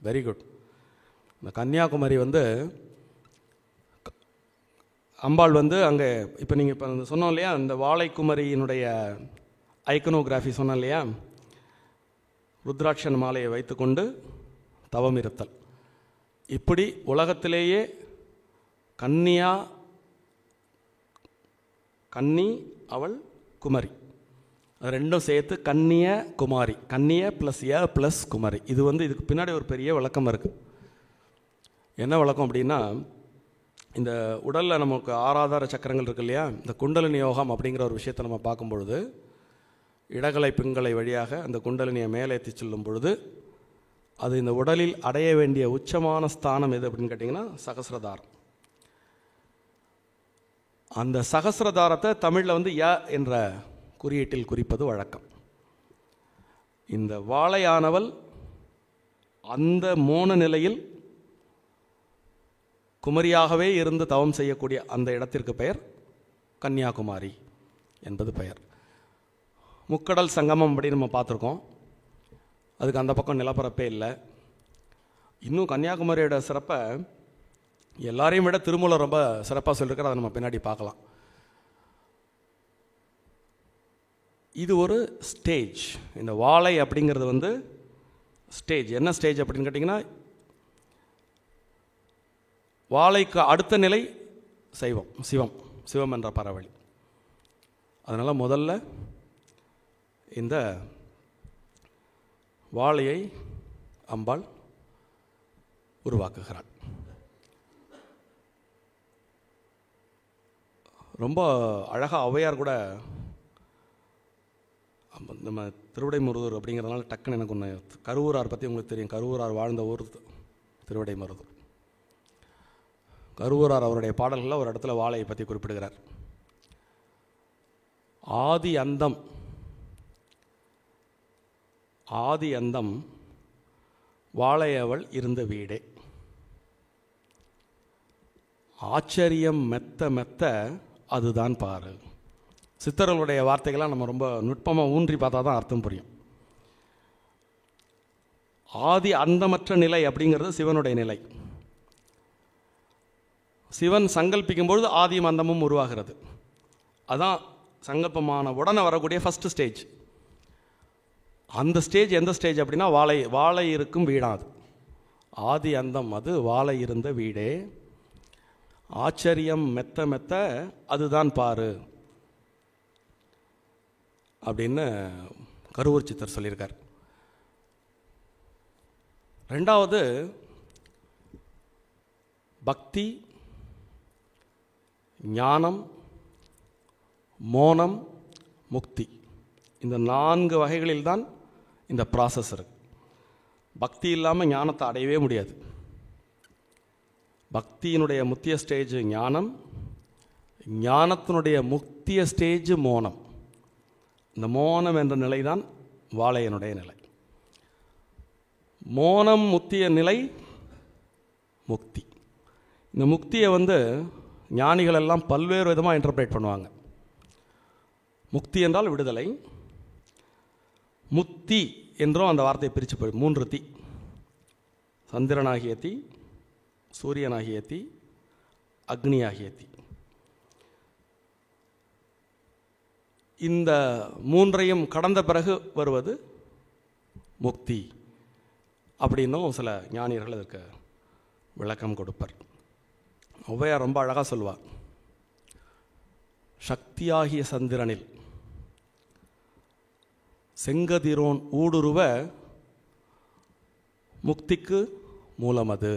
very good. இந்த கன்னியாகுமரி அம்பாள் அங்கே இப்போ நீங்கள் இப்போ சொன்னோம் இல்லையா, இந்த வாழைக்குமரியினுடைய ஐக்கனோகிராஃபி சொன்னோம் இல்லையா, ருத்ராட்சன் மாலையை வைத்துக்கொண்டு தவம் இருத்தல். இப்படி உலகத்திலேயே கன்னி அவள் குமரி, அது ரெண்டும் சேர்த்து கன்னிய குமாரி, கன்னிய ப்ளஸ் ப்ளஸ் குமரி. இதுக்கு பின்னாடி ஒரு பெரிய விளக்கம் இருக்குது. என்ன விளக்கம் அப்படின்னா, இந்த உடலில் நமக்கு 6 ஆதார சக்கரங்கள் இருக்கு இல்லையா, இந்த குண்டலினி யோகம் அப்படிங்கிற ஒரு விஷயத்தை நம்ம பார்க்கும் பொழுது, இடகலை பிங்களை வழியாக அந்த குண்டலினியை மேலேற்றி செல்லும் பொழுது அது இந்த உடலில் அடைய வேண்டிய உச்சமான ஸ்தானம் எது அப்படின்னு கேட்டிங்கன்னா சகசிரதாரம். அந்த சகசிரதாரத்தை தமிழில் ய என்ற குறியீட்டில் குறிப்பது வழக்கம். இந்த வாழையானவள் அந்த மோன நிலையில் குமரியாகவே இருந்து தவம் செய்யக்கூடிய அந்த இடத்திற்கு பெயர் கன்னியாகுமரி என்பது பெயர். முக்கடல் சங்கமம் அப்படின்னு நம்ம பார்த்துருக்கோம். அதுக்கு அந்த பக்கம் நிலப்பரப்பே இல்லை. இன்னும் கன்னியாகுமரியோட சிறப்பை எல்லாரையும் விட திருமூலர் ரொம்ப சிறப்பாக சொல்லியிருக்கார். அதை நம்ம பின்னாடி பார்க்கலாம். இது ஒரு ஸ்டேஜ். இந்த வாழை அப்படிங்கிறது ஸ்டேஜ். என்ன ஸ்டேஜ் அப்படின்னு கேட்டிங்கன்னா, வாழைக்கு அடுத்த நிலை சிவம் என்ற பரவழி. அதனால் முதல்ல இந்த வாழையை அம்பாள் உருவாக்குகிறாள். ரொம்ப அழகாக ஔவையார் கூட, நம்ம திருவிடைமருதூர் அப்படிங்கிறதுனால டக்குன்னு எனக்கு ஒன்று, கருவூரார் பற்றி உங்களுக்கு தெரியும். கருவூரார் வாழ்ந்த ஊர் திருவிடைமருதூர். கருவூரார் அவருடைய பாடல்களில் ஒரு இடத்துல வாழையை பற்றி குறிப்பிடுகிறார். ஆதி அந்தம் வாழையவள் இருந்த வீடே, ஆச்சரியம் மெத்த மெத்த அதுதான் பாரு. சித்தர்களுடைய வார்த்தைகள்லாம் நம்ம ரொம்ப நுட்பமாக ஊன்றி பார்த்தா தான் அர்த்தம் புரியும். ஆதி அந்தமற்ற நிலை அப்படிங்கிறது சிவனுடைய நிலை. சிவன் சங்கல்பிக்கும்பொழுது ஆதியும் அந்தமும் உருவாகிறது. அதான் சங்கல்பமான உடனே வரக்கூடிய ஃபஸ்ட்டு ஸ்டேஜ். அந்த ஸ்டேஜ் எந்த ஸ்டேஜ் அப்படின்னா, வாழை இருக்கும் வீடாது. ஆதி அந்தம் அது வாழை இருந்த வீடே, ஆச்சரியம் மெத்த மெத்த அதுதான் பாரு அப்படின்னு கருவூர் சித்தர் சொல்லியிருக்கார். ரெண்டாவது, பக்தி ஞானம், மோனம், முக்தி. இந்த 4 வகைகளில்தான் இந்த ப்ராசஸ் இருக்கு. பக்தி இல்லாமல் ஞானத்தை அடையவே முடியாது. பக்தியினுடைய முக்கிய ஸ்டேஜ் ஞானம், ஞானத்தினுடைய முக்கிய ஸ்டேஜ் மோனம். இந்த மோனம் என்ற நிலை தான் வாழையனுடைய நிலை. மோனம் முத்திய நிலை முக்தி. இந்த முக்தியை ஞானிகள் எல்லாம் பல்வேறு விதமாக இன்டர்பிரேட் பண்ணுவாங்க. முக்தி என்றால் விடுதலை. முத்தி என்றும் அந்த வார்த்தையை பிரித்து 3 தீ: சந்திரனாகிய தீ, சூரியனாகிய தீ, அக்னியாகிய தீ. இந்த 3ஐயும் கடந்த பிறகு வருவது முக்தி அப்படின்னும் சில ஞானியர்கள் இதற்கு விளக்கம் கொடுப்பர். ஔவையார் ரொம்ப அழகாக சொல்வார், சக்தியாகிய சந்திரனில் செங்கதிரோன் ஊடுருவ முக்திக்கு மூலமது.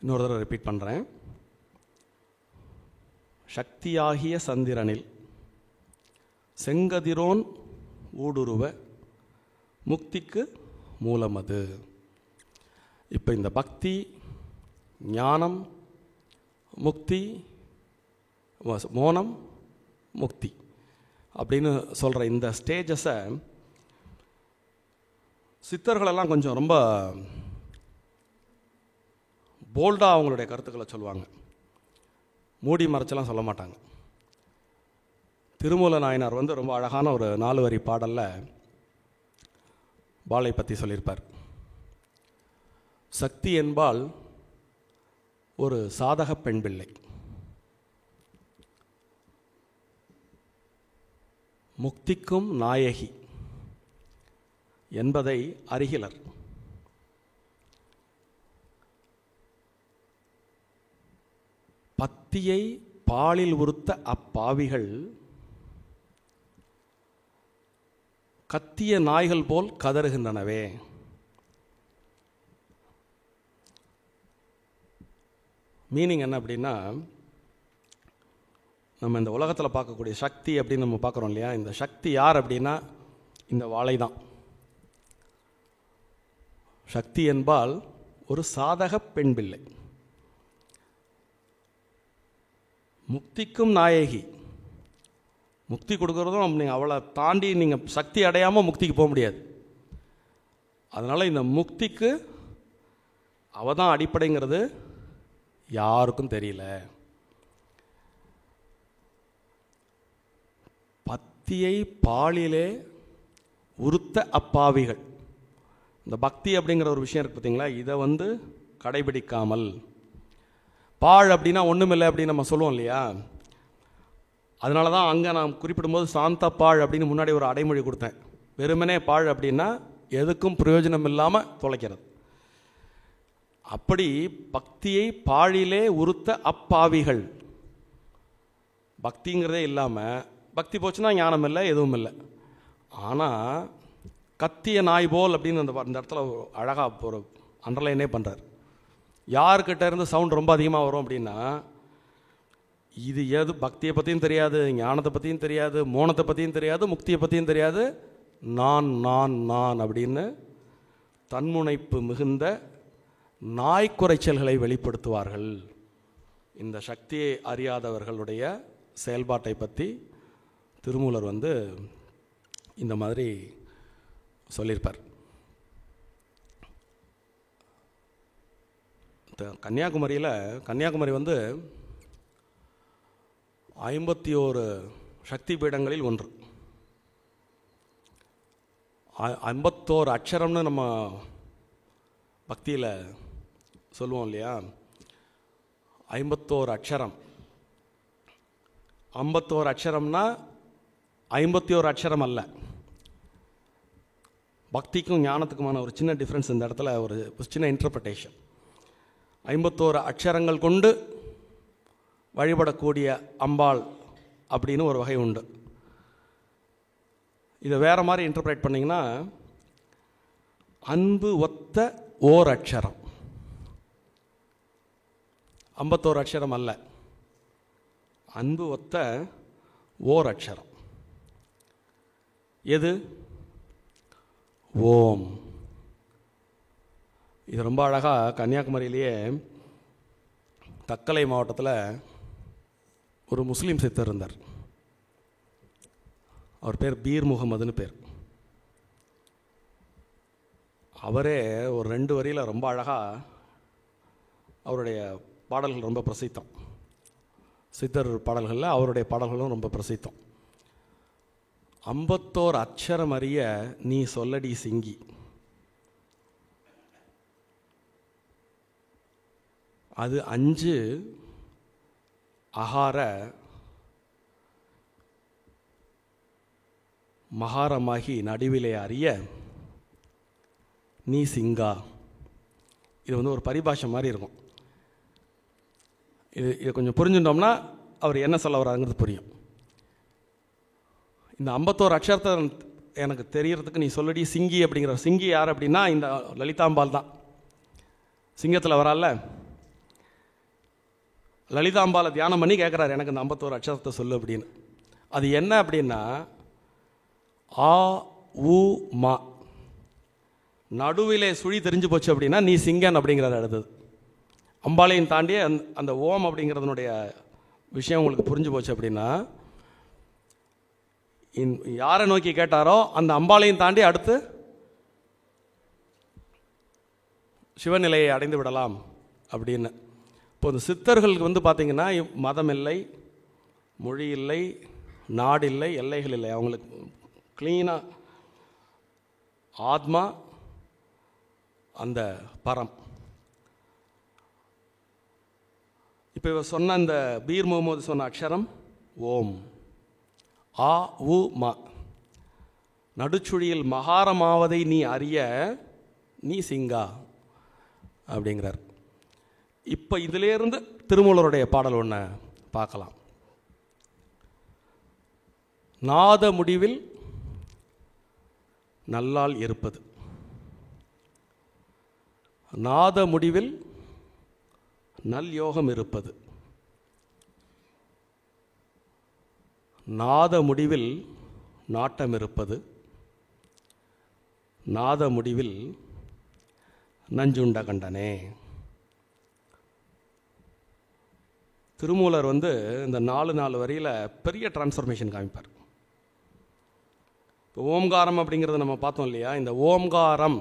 இன்னொரு தடவை ரிப்பீட் பண்ணுறேன். சக்தியாகிய சந்திரனில் செங்கதிரோன் ஊடுருவ முக்திக்கு மூலமது. இப்போ இந்த பக்தி, ஞானம், முக்தி, மோனம், முக்தி அப்படின்னு சொல்கிற இந்த ஸ்டேஜஸை சித்தர்களெல்லாம் கொஞ்சம் ரொம்ப போல்டாக அவங்களுடைய கருத்துக்களை சொல்லுவாங்க. மூடி மறைச்செல்லாம் சொல்ல மாட்டாங்க. திருமூல நாயனார் ரொம்ப அழகான ஒரு 4 வரி பாடலில் வாளை பற்றி சொல்லியிருப்பார். சக்தி என்பால் ஒரு சாதக பெண் பிள்ளை, முக்திக்கும் நாயகி என்பதை அறிகிலர். பத்தியை பாலில் உறுத்த அப்பாவிகள் கத்திய நாய்கள் போல் கதறுகின்றனவே. மீனிங் என்ன அப்படின்னா, நம்ம இந்த உலகத்தில் பார்க்கக்கூடிய சக்தி அப்படின்னு நம்ம பார்க்குறோம் இல்லையா, இந்த சக்தி யார் அப்படின்னா இந்த வாளை தான். சக்தி என்பால் ஒரு சாதக பெண் பிள்ளை, முக்திக்கும் நாயகி. முக்தி கொடுக்கறதும் நீங்கள் அவளை தாண்டி நீங்கள் சக்தி அடையாமல் முக்திக்கு போக முடியாது. அதனால் இந்த முக்திக்கு அவ தான் அடிப்படைங்கிறது யாருக்கும் தெரியல. பக்தியை பாலிலே உறுத்த அப்பாவிகள். இந்த பக்தி அப்படிங்கிற ஒரு விஷயம் இருக்குது பார்த்தீங்களா, இதை கடைபிடிக்காமல், பாழ் அப்படின்னா ஒன்றுமில்லை அப்படின்னு நம்ம சொல்லுவோம் இல்லையா. அதனால தான் அங்கே நான் குறிப்பிடும்போது சாந்த பாழ் அப்படின்னு முன்னாடி ஒரு அடைமொழி கொடுத்தேன். வெறுமனே பாழ் அப்படின்னா எதுக்கும் பிரயோஜனம் இல்லாமல் தொலைக்கிறது. அப்படி பக்தியை பாழிலே உறுத்த அப்பாவிகள். பக்திங்கிறதே இல்லாமல், பக்தி போச்சுன்னா ஞானம் இல்லை, எதுவும் இல்லை. ஆனால் கத்திய நாய் போல் அப்படின்னு அந்த இடத்துல அழகாக ஒரு அண்டர்லைனே பண்ணுறார். யார்கிட்ட இருந்து சவுண்ட் ரொம்ப அதிகமாக வரும் அப்படின்னா, இது எது பக்தியை பற்றியும் தெரியாது, ஞானத்தை பற்றியும் தெரியாது, மோனத்தை பற்றியும் தெரியாது, முக்தியை பற்றியும் தெரியாது, நான் நான் நான் அப்படின்னு தன்முனைப்பு மிகுந்த நாய்க்குறைச்சல்களை வெளிப்படுத்துவார்கள். இந்த சக்தியை அறியாதவர்களுடைய செயல்பாட்டை பற்றி திருமூலர் இந்த மாதிரி சொல்லியிருப்பார். கன்னியாகுமரி 51 சக்தி பீடங்களில் ஒன்று. 51 அக்ஷரம்னு நம்ம பக்தியில் சொல்லுவோம் இல்லையா. 51 அக்ஷரம். 51 அக்ஷரம்னா 51 அக்ஷரம் அல்ல. பக்திக்கும் ஞானத்துக்குமான ஒரு சின்ன டிஃப்ரென்ஸ் இந்த இடத்துல, ஒரு சின்ன இன்டர்பிரிட்டேஷன். 51 அக்ஷரங்கள் கொண்டு வழிபடக்கூடிய அம்பாள் அப்படின்னு ஒரு வகை உண்டு. இதை வேறு மாதிரி இன்டர்பிரேட் பண்ணிங்கன்னா, அன்பு ஒத்த ஓர் அக்ஷரம். 51 அக்ஷரம் அல்ல, அன்பு ஒத்த ஓர் அக்ஷரம். எது? ஓம். இது ரொம்ப அழகாக கன்னியாகுமரியிலேயே தக்கலை மாவட்டத்தில் ஒரு முஸ்லீம் சித்தர் இருந்தார். அவர் பேர் பீர் முகமதுன்னு பேர். அவரே ஒரு 2 வரியில் ரொம்ப அழகாக, அவருடைய பாடல்கள் ரொம்ப பிரசித்தம். சித்தர் பாடல்களில் அவருடைய பாடல்களும் ரொம்ப பிரசித்தம். 51 அக்ஷரம் அறிய நீ சொல்லடி சிங்கி. அது 5 அகார மகாரமாகி நடுவிலே அறிய நீ சிங்கா. இது ஒரு பரிபாஷை மாதிரி இருக்கும். இது கொஞ்சம் புரிஞ்சுட்டோம்னா அவர் என்ன சொல்ல வராங்கிறது புரியும். இந்த 51 அக்ஷரத்தை எனக்கு தெரியறதுக்கு நீ சொல்லடி சிங்கி அப்படிங்கிற. சிங்கி யார் அப்படின்னா இந்த லலிதாம்பாள் தான். சிங்கத்தில் வரால லலிதாம்பாலை தியானம் பண்ணி கேட்குறாரு, எனக்கு இந்த 51 அக்ஷரத்தை சொல்லு அப்படின்னு. அது என்ன அப்படின்னா ஆ உ மா. நடுவிலே சுழி தெரிஞ்சு போச்சு அப்படின்னா நீ சிங்கன் அப்படிங்கிறார். அடுத்தது அம்பாளையும் தாண்டி அந்த ஓம் அப்படிங்கிறதுனுடைய விஷயம் உங்களுக்கு புரிஞ்சு போச்சு அப்படின்னா யாரை நோக்கி கேட்டாரோ அந்த அம்பாளையும் தாண்டி அடுத்து சிவநிலையை அடைந்து விடலாம் அப்படின்னு. இப்போ இந்த சித்தர்களுக்கு பார்த்தீங்கன்னா மதம் இல்லை, மொழி இல்லை, நாடு இல்லை, எல்லைகள் இல்லை. அவங்களுக்கு கிளீனாக ஆத்மா அந்த பரம். இப்போ இவர் சொன்ன இந்த பீர் முகமது சொன்ன அக்ஷரம் ஓம். ஆ உ மா. நடுச்சுழியில் மகாரமாவதை நீ அறிய நீ சிங்கா அப்படிங்கிறார். இப்போ இதிலேருந்து திருமூலருடைய பாடல் ஒன்று பார்க்கலாம். நாத முடிவில் நல்லால் இருப்பது. நாத முடிவில் நல் யோகம் இருப்பது. நாத முடிவில் நாட்டம் இருப்பது. நாத முடிவில் நஞ்சுண்ட கண்டனே. திருமூலர் இந்த 4 வரியில் பெரிய டிரான்ஸ்ஃபர்மேஷன் காமிப்பார். இப்போ ஓம்காரம் அப்படிங்கிறத நம்ம பார்த்தோம் இல்லையா? இந்த ஓம்காரம்,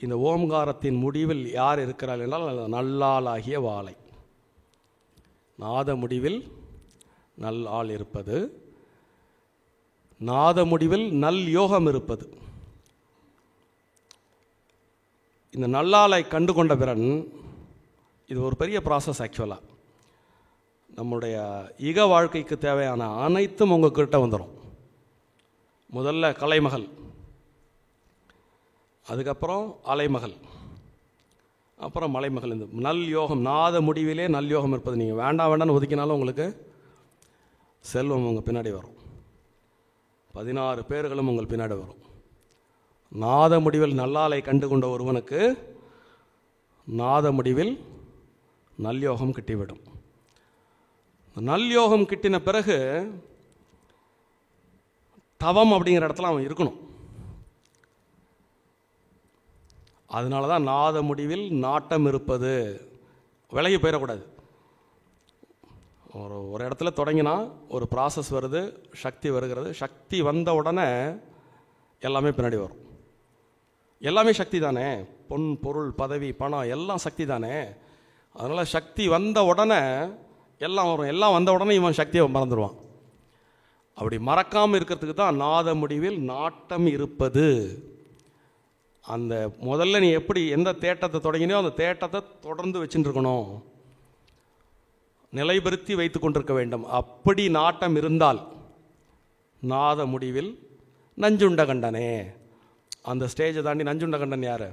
இந்த ஓம்காரத்தின் முடிவில் யார் இருக்கிறாள் என்றால் நல்லாளாகிய வாளை. நாத முடிவில் நல் ஆள் இருப்பது. நாத முடிவில் நல் யோகம் இருப்பது. இந்த நல்லாளை கண்டு கொண்ட பிறன், இது ஒரு பெரிய ப்ராசஸ். ஆக்சுவலாக நம்முடைய இக வாழ்க்கைக்கு தேவையான அனைத்தும் உங்ககிட்ட வந்துடும். முதல்ல கலைமகள், அதுக்கப்புறம் அலைமகள், அப்புறம் மலைமகள். இந்த நல் யோகம், நாத முடிவிலே நல் யோகம் இருப்பது. நீங்கள் வேண்டாம் வேண்டாம்னு ஒதுக்கினாலும் உங்களுக்கு செல்வம் உங்கள் பின்னாடி வரும். 16 பேர்களும் உங்கள் பின்னாடி வரும். நாத முடிவில் நல்லாலை கண்டு கொண்ட ஒருவனுக்கு நாத முடிவில் நல்யோகம் கிட்டிவிடும். நல்யோகம் கிட்டின பிறகு தவம் அப்படிங்கிற இடத்துல அவன் இருக்கணும். அதனால தான் நாத முடிவில் நாட்டம் இருப்பது. விலகி போயிடக்கூடாது. ஒரு இடத்துல தொடங்கினா ஒரு ப்ராசஸ் வருது, சக்தி வருகிறது. சக்தி வந்த உடனே எல்லாமே பின்னாடி வரும். எல்லாமே சக்தி தானே. பொன், பொருள், பதவி, பணம் எல்லாம் சக்தி தானே. அதனால் சக்தி வந்த உடனே எல்லாம் வரும். எல்லாம் வந்த உடனே இவன் சக்தியை மறந்துடுவான். அப்படி மறக்காமல் இருக்கிறதுக்கு தான் நாத முடிவில் நாட்டம் இருப்பது. அந்த முதல்ல நீ எப்படி எந்த தேட்டத்தை தொடங்கினோ அந்த தேட்டத்தை தொடர்ந்து வச்சுட்டு இருக்கணும், நிலைபெறுத்தி வைத்து கொண்டிருக்க வேண்டும். அப்படி நாட்டம் இருந்தால் நாத முடிவில் நஞ்சுண்ட கண்டனே. அந்த ஸ்டேஜை தாண்டி நஞ்சுண்ட கண்டன் யார்?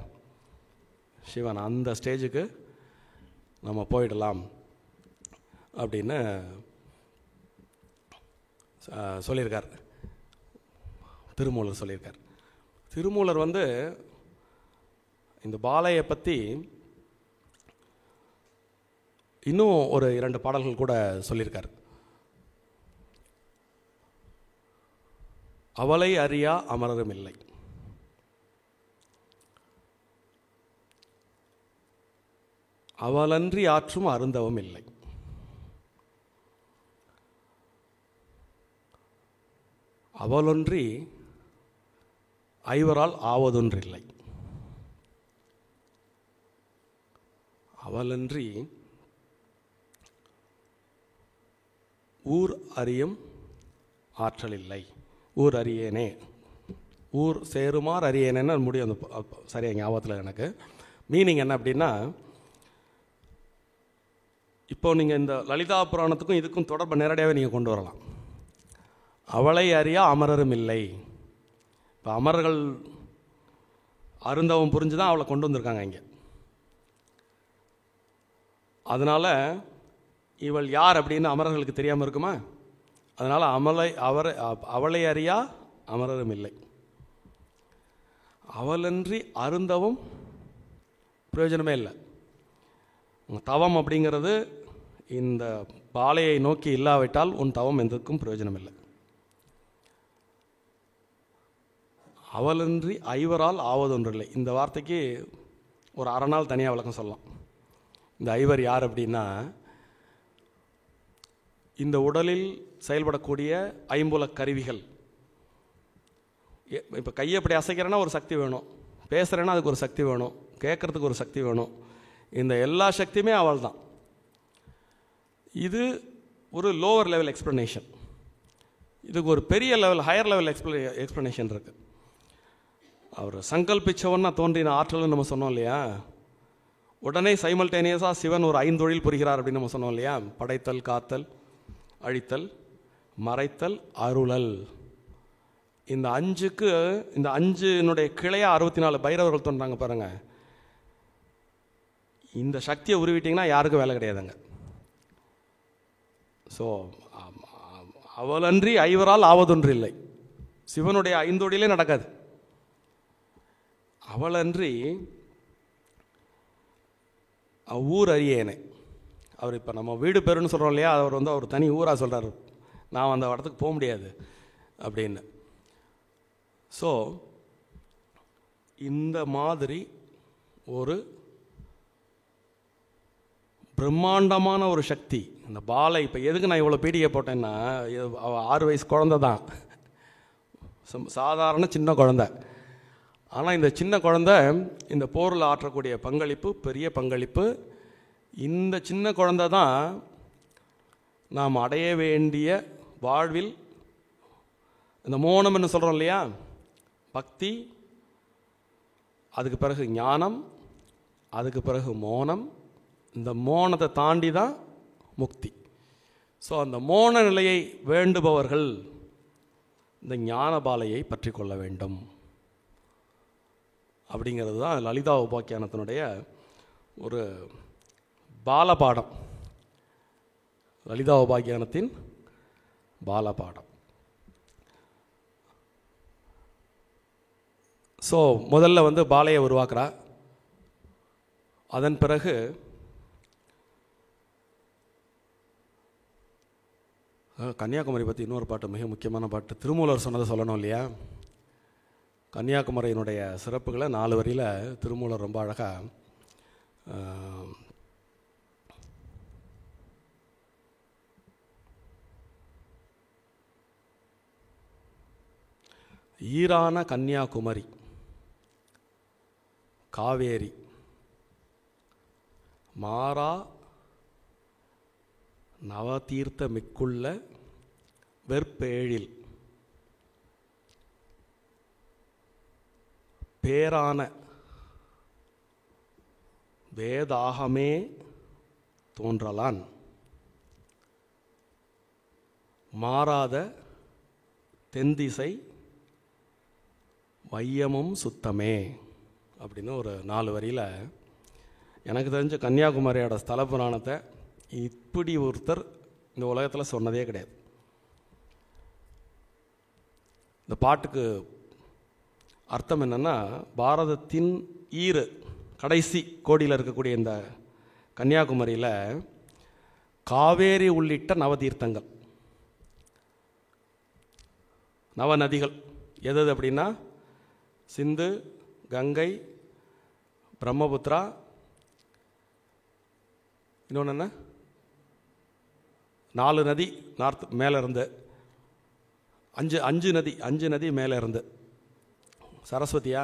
சிவன். அந்த ஸ்டேஜுக்கு நம்ம போயிடலாம் அப்படின்னு சொல்லியிருக்கார். திருமூலர் சொல்லியிருக்கார். திருமூலர் இந்த பாலையை பற்றி இன்னும் ஒரு 2 பாடல்கள் கூட சொல்லியிருக்கார். அவளை அறியா அமரரும் இல்லை, அவளன்றி ஆற்றும் அருந்தவம் இல்லை, அவளொன்றி ஐவரால் ஆவதொன்றில்லை, அவளன்றி ஊர் அறியும் ஆற்றல் இல்லை. ஊர் அறியேனே, ஊர் சேருமார் அறியேனேன்னு முடியும். அந்த சரியா ஞாபகத்தில் எனக்கு மீனிங் என்ன அப்படின்னா, இப்போ நீங்கள் இந்த லலிதா புராணத்துக்கும் இதுக்கும் தொடர்பை நேரடியாகவே நீங்கள் கொண்டு வரலாம். அவளை அறியா அமரரும் இல்லை. இப்போ அமரர்கள் அருந்தவம் புரிஞ்சு தான் அவளை கொண்டு வந்திருக்காங்க இங்கே. அதனால் இவள் யார் அப்படின்னு அமரர்களுக்கு தெரியாமல் இருக்குமா? அதனால் அவளை அறியா அமரரும் இல்லை, அவளன்றி அருந்தவம் பிரயோஜனமே இல்லை. தவம் அப்படிங்கிறது இந்த பாலையை நோக்கி இல்லாவிட்டால் உன் தவம் எந்தற்கும் பிரயோஜனம் இல்லை. அவளன்றி ஐவரால் ஆவதொன்றில்லை. இந்த வார்த்தைக்கு ஒரு அரை நாள் தனியாக விளக்கம் சொல்லலாம். இந்த ஐவர் யார் அப்படின்னா, இந்த உடலில் செயல்படக்கூடிய ஐம்புல கருவிகள். இப்போ கையை இப்படி அசைக்கிறேன்னா ஒரு சக்தி வேணும், பேசுகிறேன்னா அதுக்கு ஒரு சக்தி வேணும், கேட்குறதுக்கு ஒரு சக்தி வேணும். இந்த எல்லா சக்தியுமே அவள் தான். இது ஒரு லோவர் லெவல் எக்ஸ்ப்ளனேஷன். இதுக்கு ஒரு பெரிய லெவல், ஹையர் லெவல் எக்ஸ்ப்ளனேஷன் இருக்குது. அவர் சங்கல்பிச்சவன்னா தோன்றின ஆற்றல்னு நம்ம சொன்னோம் இல்லையா? உடனே சைமல்டேனியஸாக சிவன் ஒரு 5 தொழில் புரிகிறார் அப்படின்னு நம்ம சொன்னோம் இல்லையா? படைத்தல், காத்தல், அழித்தல், மறைத்தல், அருளல். இந்த 5க்கு, இந்த 5னுடைய கிளையா 64 பைரவர்கள் தோன்றாங்க பாருங்க. இந்த சக்தியை உருவிட்டிங்கன்னா யாருக்கும் வேலை கிடையாதுங்க. ஸோ அவளன்றி ஐவரால் ஆவதொன்று இல்லை. சிவனுடைய 5 தொழிலே நடக்காது. அவளன்றி ஊர் அறியேனே. அவர் இப்போ நம்ம வீடு பேருன்னு சொல்கிறோம் இல்லையா? அவர் அவர் தனி ஊராக சொல்கிறார், நான் அந்த இடத்துக்கு போக முடியாது அப்படின்னு. ஸோ இந்த மாதிரி ஒரு பிரம்மாண்டமான ஒரு சக்தி இந்த பாலை. இப்போ எதுக்கு நான் இவ்வளோ பீடிகை போட்டேன்னா, அவள் 6 வயசு குழந்தை தான், சாதாரண சின்ன குழந்தை. ஆனால் இந்த சின்ன குழந்தை இந்த போரில் ஆற்றக்கூடிய பங்களிப்பு பெரிய பங்களிப்பு. இந்த சின்ன குழந்தை தான் நாம் அடைய வேண்டிய வாழ்வில் இந்த மோனம்னு சொல்கிறோம் இல்லையா? பக்தி, அதுக்கு பிறகு ஞானம், அதுக்கு பிறகு மோனம். இந்த மோனத்தை தாண்டி தான் முக்தி. ஸோ அந்த மோன நிலையை வேண்டுபவர்கள் இந்த ஞான பாலையை பற்றி கொள்ள வேண்டும் அப்படிங்கிறது தான் லலிதா உபாக்கியானத்தினுடைய ஒரு பாலபாடம். லலிதா உபாக்கியானத்தின் பாலபாடம். ஸோ முதல்ல பாலையை உருவாக்குறா. அதன் பிறகு கன்னியாகுமரி பற்றி இன்னொரு பாட்டு, மிக முக்கியமான பாட்டு, திருமூலர் சொன்னதை சொல்லணும் இல்லையா? கன்னியாகுமரியினுடைய சிறப்புகளை 4 வரியில் திருமூலர் ரொம்ப அழகாக ஈரான கன்னியாகுமரி காவேரி மாறா நவதீர்த்த மிக்குள்ள வெற்பேழில் பேரான வேதாகமே தோன்றலான் மாறாத தென்திசை வையமும் சுத்தமே அப்படின்னு ஒரு 4 வரியில் எனக்கு தெரிஞ்ச கன்னியாகுமரியோட ஸ்தல புராணத்தை இப்படி ஒருத்தர் இந்த உலகத்தில் சொன்னதே கிடையாது. இந்த பாட்டுக்கு அர்த்தம் என்னென்னா, பாரதத்தின் கடைசி கோடியில் இருக்கக்கூடிய இந்த கன்னியாகுமரியில் காவேரி உள்ளிட்ட நவதீர்த்தங்கள், நவநதிகள் எது அப்படின்னா சிந்து, கங்கை, பிரம்மபுத்திரா, இன்னொன்று என்ன, 4 நதி நார்த் மேலே இருந்து, அஞ்சு நதி மேலே இருந்து, சரஸ்வதியா,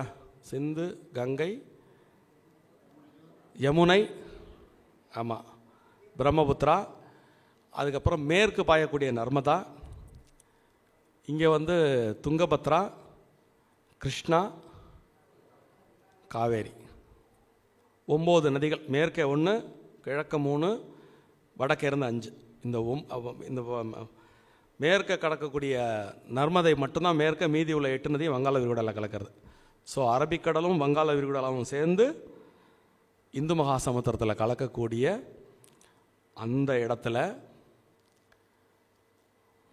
சிந்து, கங்கை, யமுனை, ஆமாம், பிரம்மபுத்திரா, அதுக்கப்புறம் மேற்கு பாயக்கூடிய நர்மதா, இங்கே வந்து துங்கபத்ரா, கிருஷ்ணா, காவேரி. 9 நதிகள், மேற்கே 1, கிழக்க 3, வடக்கே இருந்து 5. இந்த மேற்க கடக்கக்கூடிய நர்மதை மட்டும்தான் மேற்க, மீதி உள்ள 8 நதி வங்காள விரிகுடாவில் கலக்கிறது. ஸோ அரபிக்கடலும் வங்காள விரிகுடாவும் சேர்ந்து இந்து மகா சமுத்திரத்தில் கலக்கக்கூடிய அந்த இடத்துல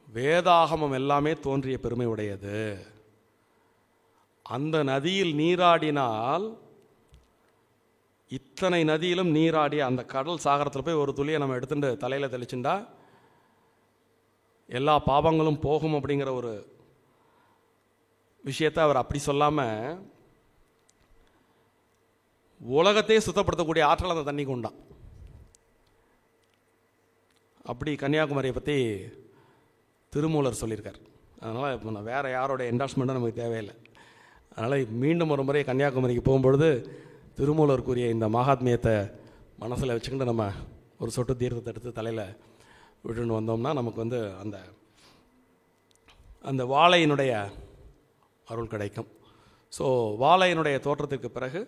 வேதாகமம் எல்லாமே தோன்றிய பெருமை உடையது. அந்த நதியில் நீராடினால், இத்தனை நதியிலும் நீராடி அந்த கடல் சாகரத்தில் போய் ஒரு துளியை நம்ம எடுத்துட்டு தலையில் தெளிச்சுண்டா எல்லா பாவங்களும் போகும் அப்படிங்கிற ஒரு விஷயத்தை அவர் அப்படி சொல்லாமல் உலகத்தையே சுத்தப்படுத்தக்கூடிய ஆற்றல் அந்த தண்ணிக்கு உண்டான். அப்படி கன்னியாகுமரியை பற்றி திருமூலர் சொல்லியிருக்கார். அதனால் இப்போ நான் வேறு யாரோட என்டார்ஸ்மெண்ட்டும் நமக்கு தேவையில்லை. அதனால் மீண்டும் ஒரு முறை கன்னியாகுமரிக்கு போகும்பொழுது திருமூலருக்குரிய இந்த மகாத்மியத்தை மனசில் வச்சுக்கிட்டு நம்ம ஒரு சொட்டு தீர்த்தத்தை எடுத்து தலையில் விட்டுன்னு வந்தோம்னா நமக்கு வந்து அந்த வாழையினுடைய அருள் கிடைக்கும். ஸோ வாழையினுடைய தோற்றத்திற்கு பிறகு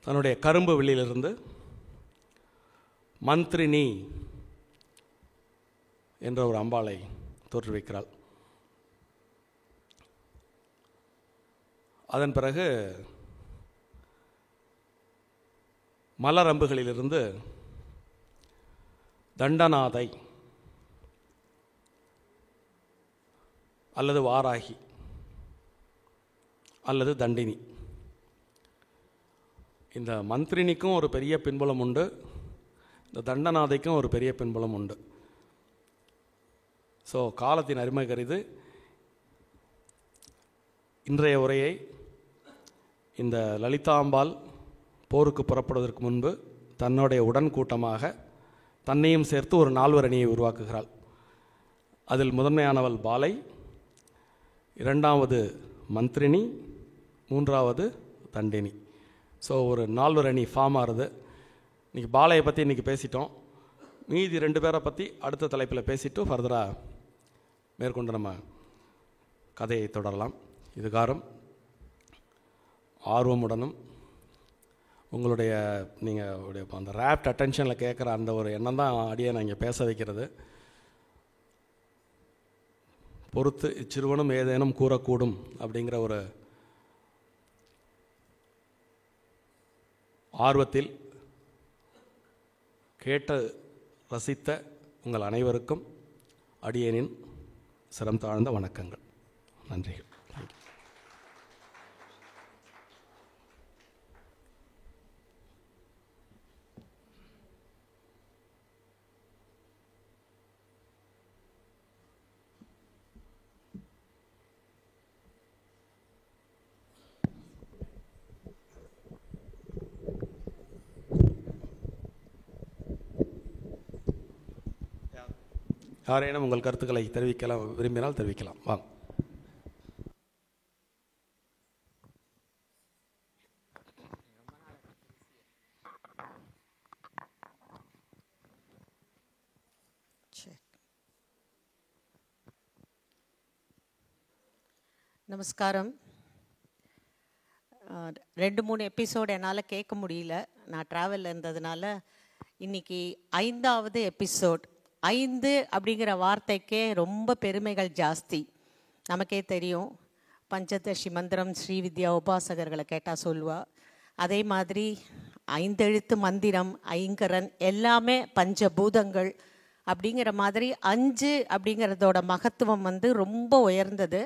தன்னுடைய கரும்பு வெளியிலிருந்து மந்திரினி என்ற ஒரு அம்பாளை தோற்றுவிக்கிறாள். அதன் பிறகு மலரம்புகளிலிருந்து தண்டநாதை அல்லது வாராகி அல்லது தண்டினி, இந்த மந்திரினிக்கும் ஒரு பெரிய பின்புலம் உண்டு, இந்த தண்டநாதைக்கும் ஒரு பெரிய பின்புலம் உண்டு. ஸோ காலத்தின் அருமை கருது இன்றைய உரையை இந்த லலிதாம்பாள் போருக்கு புறப்படுவதற்கு முன்பு தன்னுடைய உடன் கூட்டமாக தன்னையும் சேர்த்து ஒரு 4 அணியை உருவாக்குகிறாள். அதில் முதன்மையானவள் பாலை, 2வது மந்திரினி, 3வது தண்டினி. ஸோ ஒரு 4 அணி ஃபார்ம் ஆகுது. இன்றைக்கி பாலையை பற்றி இன்றைக்கி பேசிட்டோம். மீதி 2 பேரை பற்றி அடுத்த தலைப்பில் பேசிட்டு ஃபர்தராக மேற்கொண்டு நம்ம கதையை தொடரலாம். இதுகாரம் ஆர்வமுடனும் உங்களுடைய நீங்கள் அந்த ரேப்ட் அட்டென்ஷனில் கேட்குற அந்த ஒரு எண்ணம் தான் அடியே நான் இங்கே பேச வைக்கிறது. பொறுத்து இச்சிறுவனும் ஏதேனும் கூறக்கூடும் அப்படிங்கிற ஒரு ஆர்வத்தில் கேட்டு ரசித்த உங்கள் அனைவருக்கும் அடியேனின் சிரம் தாழ்ந்த வணக்கங்கள், நன்றிகள். யாரேனும் உங்கள் கருத்துக்களை தெரிவிக்கலாம், விரும்பினால் தெரிவிக்கலாம். வாங்க. நமஸ்காரம். 2-3 எபிசோடு என்னால் கேட்க முடியல, நான் ட்ராவலில் இருந்ததுனால. இன்றைக்கி 5வது எபிசோட். 5 அப்படிங்கிற வார்த்தைக்கே ரொம்ப பெருமைகள் ஜாஸ்தி. நமக்கே தெரியும், பஞ்சதசி மந்திரம் ஸ்ரீவித்யா உபாசகர்களை கேட்டால் சொல்லுவா. அதே மாதிரி 5 எழுத்து மந்திரம், ஐங்கரன் எல்லாமே பஞ்சபூதங்கள் அப்படிங்கிற மாதிரி 5 அப்படிங்கிறதோட மகத்துவம் ரொம்ப உயர்ந்தது.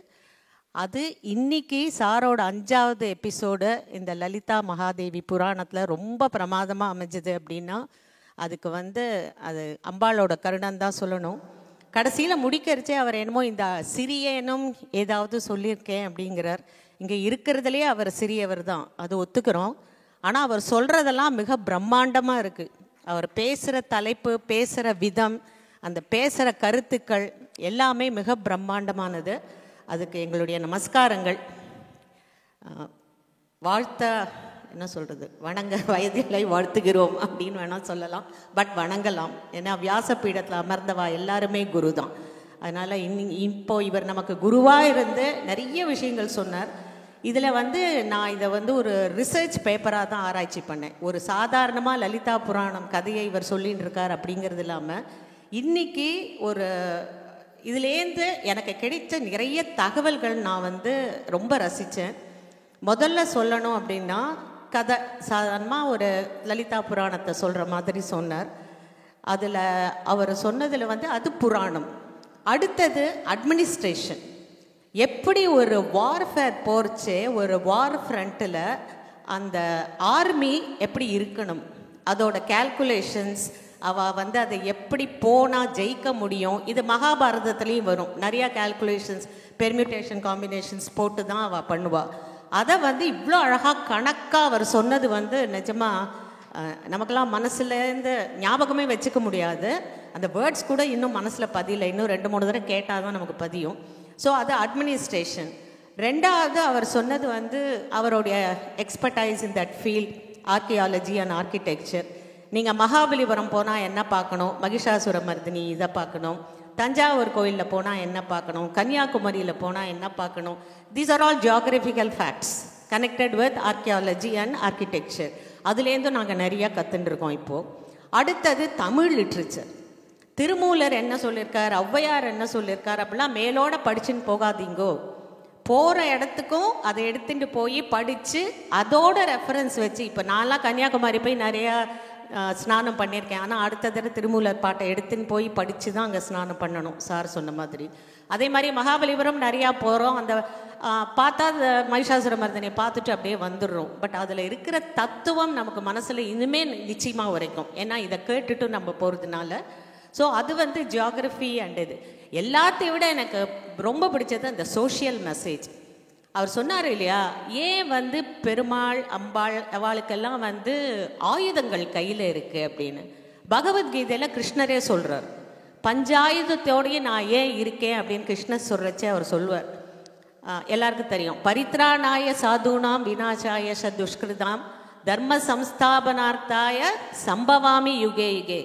அது இன்னைக்கு சாரோட 5வது எபிசோடு இந்த லலிதா மகாதேவி புராணத்தில் ரொம்ப பிரமாதமாக அமைஞ்சது. அப்படின்னா அதுக்கு அது அம்பாளோட கருணன் தான் சொல்லணும். கடைசியில் முடிக்கிறச்சே அவர் என்னமோ இந்த சிறியனும் ஏதாவது சொல்லியிருக்கேன் அப்படிங்கிறார். இங்கே இருக்கிறதுலே அவர் சிறியவர் தான், அது ஒத்துக்கிறோம். ஆனால் அவர் சொல்கிறதெல்லாம் மிக பிரம்மாண்டமாக இருக்குது. அவர் பேசுகிற தலைப்பு, பேசுகிற விதம், அந்த பேசுகிற கருத்துக்கள் எல்லாமே மிக பிரம்மாண்டமானது. அதுக்கு எங்களுடைய நமஸ்காரங்கள். வாழ்த்த என்ன சொல்கிறது, வணங்க வயதில்லை வாழ்த்துகிறோம் அப்படின்னு வேணால் சொல்லலாம். பட் வணங்கலாம், ஏன்னா வியாசப்பீடத்தில் அமர்ந்தவா எல்லாருமே குரு தான். அதனால் இப்போ இவர் நமக்கு குருவாக இருந்து நிறைய விஷயங்கள் சொன்னார். இதில் நான் இதை ஒரு ரிசர்ச் பேப்பராக தான் ஆராய்ச்சி பண்ணேன். ஒரு சாதாரணமாக லலிதா புராணம் கதையை இவர் சொல்லின்னு இருக்கார் அப்படிங்கிறது இல்லாமல், இன்றைக்கி ஒரு இதுலேருந்து எனக்கு கிடைத்த நிறைய தகவல்கள் நான் ரொம்ப ரசித்தேன். முதல்ல சொல்லணும் அப்படின்னா, கதை சாதாரணமாக ஒரு லலிதா புராணத்தை சொல்கிற மாதிரி சொன்னார். அதில் அவர் சொன்னதில் அது புராணம். அடுத்தது அட்மினிஸ்ட்ரேஷன். எப்படி ஒரு வார்ஃபேர் போர்ச்சே, ஒரு வார் ஃப்ரண்ட்டில் அந்த ஆர்மி எப்படி இருக்கணும், அதோட கேல்குலேஷன்ஸ், அவள் அதை எப்படி போனால் ஜெயிக்க முடியும். இது மகாபாரதத்துலேயும் வரும். நிறையா கேல்குலேஷன்ஸ், பெர்மியூட்டேஷன், காம்பினேஷன்ஸ் போட்டு தான் அவள் பண்ணுவாள். அதை இவ்வளோ அழகாக கணக்காக அவர் சொன்னது நிஜமாக நமக்கெல்லாம் மனசுலேருந்து ஞாபகமே வச்சுக்க முடியாது. அந்த வேர்ட்ஸ் கூட இன்னும் மனசில் பதியலை. இன்னும் 2-3 தடவை கேட்டால் தான் நமக்கு பதியும். ஸோ அது அட்மினிஸ்ட்ரேஷன். ரெண்டாவது அவர் சொன்னது அவருடைய expertise in that field, archaeology and architecture. நீங்கள் மகாபலிபுரம் போனால் என்ன பார்க்கணும், மகிஷாசுர மர்தினி இதை பார்க்கணும். தஞ்சாவூர் கோயிலில் போனால் என்ன பார்க்கணும், கன்னியாகுமரியில் போனால் என்ன பார்க்கணும். These are all geographical facts connected with archaeology and architecture. அதுலேருந்து நாங்கள் நிறையா கற்றுட்டுருக்கோம் இப்போது. அடுத்தது தமிழ் லிட்ரேச்சர். திருமூலர் என்ன சொல்லியிருக்கார், ஔவையார் என்ன சொல்லியிருக்கார் அப்படிலாம் மேலோட படிச்சுன்னு போகாதீங்கோ. போகிற இடத்துக்கும் அதை எடுத்துகிட்டு போய் படித்து அதோட ரெஃபரன்ஸ் வச்சு, இப்போ நான்லாம் கன்னியாகுமரி போய் நிறையா ஸ்நானம் பண்ணியிருக்கேன். ஆனால் அடுத்த தடவை திருமூலர் பாட்டை எடுத்துன்னு போய் படித்து தான் அங்கே ஸ்நானம் பண்ணணும், சார் சொன்ன மாதிரி. அதே மாதிரி மகாபலிபுரம் நிறையா போகிறோம். அந்த பார்த்தா அந்த மகிஷாசுர மர்தினியை பார்த்துட்டு அப்படியே வந்துடுறோம். பட் அதில் இருக்கிற தத்துவம் நமக்கு மனசில் இனிமேல் நிச்சயமாக உரைக்கும், ஏன்னா இதை கேட்டுட்டு நம்ம போகிறதுனால. ஸோ அது ஜியாகிரஃபி அண்ட் இது எல்லாத்தையும் விட எனக்கு ரொம்ப பிடிச்சது அந்த சோஷியல் மெசேஜ். அவர் சொன்னார் இல்லையா, ஏன் பெருமாள் அம்பாள் அவளுக்கெல்லாம் ஆயுதங்கள் கையில் இருக்குது அப்படின்னு. பகவத்கீதையில் கிருஷ்ணரே சொல்கிறார், பஞ்சாயுதத்தோடையே நான் ஏன் இருக்கேன் அப்படின்னு கிருஷ்ணர் சொல்கிறச்சே அவர் சொல்வார். எல்லாருக்கும் தெரியும், பரித்ராணாய சாதுனாம் விநாசாய சதுஷ்கிருதாம் தர்ம சம்ஸ்தாபனார்த்தாய சம்பவாமி யுகே யுகே.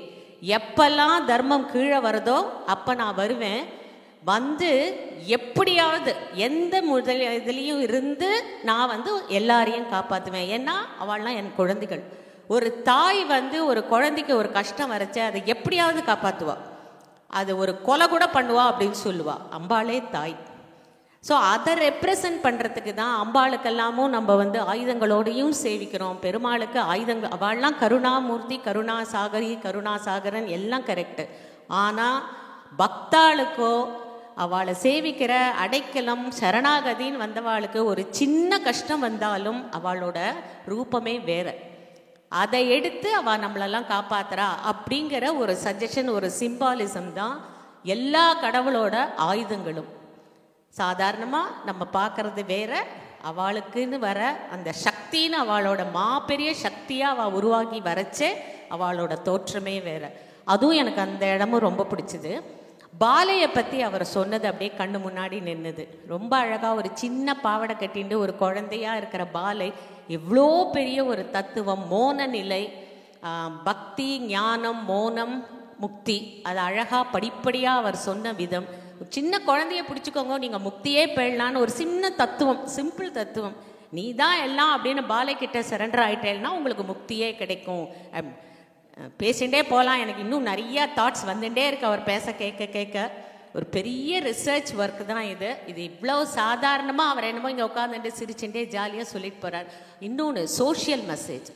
எப்பெல்லாம் தர்மம் கீழே வருதோ அப்போ நான் வருவேன், எப்படியாவது எந்த இதுலேயும் இருந்து நான் எல்லாரையும் காப்பாற்றுவேன். ஏன்னா அவள்லாம் என் குழந்தைகள். ஒரு தாய் ஒரு குழந்தைக்கு ஒரு கஷ்டம் வரைச்ச அதை எப்படியாவது காப்பாற்றுவா, அது ஒரு கொலை கூட பண்ணுவா அப்படின்னு சொல்லுவா. அம்பாளே தாய். ஸோ அதை ரெப்ரசன்ட் பண்ணுறதுக்கு தான் அம்பாளுக்கெல்லாமும் நம்ம ஆயுதங்களோடையும் சேவிக்கிறோம். பெருமாளுக்கு ஆயுதங்கள், அவள்லாம் கருணாமூர்த்தி, கருணாசாகரி, கருணாசாகரன் எல்லாம் கரெக்டு. ஆனால் பக்தாளுக்கோ அவளை சேவிக்கிற அடைக்கலம் சரணாகதின்னு வந்தவாளுக்கு ஒரு சின்ன கஷ்டம் வந்தாலும் அவளோட ரூபமே வேற. அதை எடுத்து அவள் நம்மளெல்லாம் காப்பாத்துறா அப்படிங்கிற ஒரு சஜஷன், ஒரு சிம்பாலிசம் தான் எல்லா கடவுளோட ஆயுதங்களும். சாதாரணமாக நம்ம பார்க்கறது வேற, அவளுக்குன்னு வர அந்த சக்தின்னு அவளோட மாபெரிய சக்தியாக அவள் உருவாகி வரைச்சே அவளோட தோற்றமே வேற. அதுவும் எனக்கு அந்த இடமும் ரொம்ப பிடிச்சிது. பாலையை பற்றி அவர் சொன்னது அப்படியே கண்ணு முன்னாடி நின்றுது. ரொம்ப அழகாக ஒரு சின்ன பாவடை கட்டிண்டு ஒரு குழந்தையாக இருக்கிற பாலை எவ்வளோ பெரிய ஒரு தத்துவம், மோன நிலை, பக்தி, ஞானம், மோனம், முக்தி, அது அழகாக படிப்படியாக அவர் சொன்ன விதம். சின்ன குழந்தைய பிடிச்சிக்கோங்க, நீங்கள் முக்தியே பெறலான்னு ஒரு சின்ன தத்துவம், சிம்பிள் தத்துவம். நீ தான் எல்லாம் அப்படின்னு பாலைக்கிட்ட சரண்டர் ஆகிட்டேன்னா உங்களுக்கு முக்தியே கிடைக்கும். பேசிகிட்டே போகலாம், எனக்கு இன்னும் நிறையா தாட்ஸ் வந்துட்டே இருக்கு அவர் பேச கேட்க கேட்க. ஒரு பெரிய ரிசர்ச் ஒர்க் தான் இது. இது இவ்வளோ சாதாரணமாக அவர் என்னமோ இங்கே உட்காந்துட்டு சிரிச்சுட்டே ஜாலியாக சொல்லிட்டு போகிறார். இன்னொன்று சோஷியல் மெசேஜ்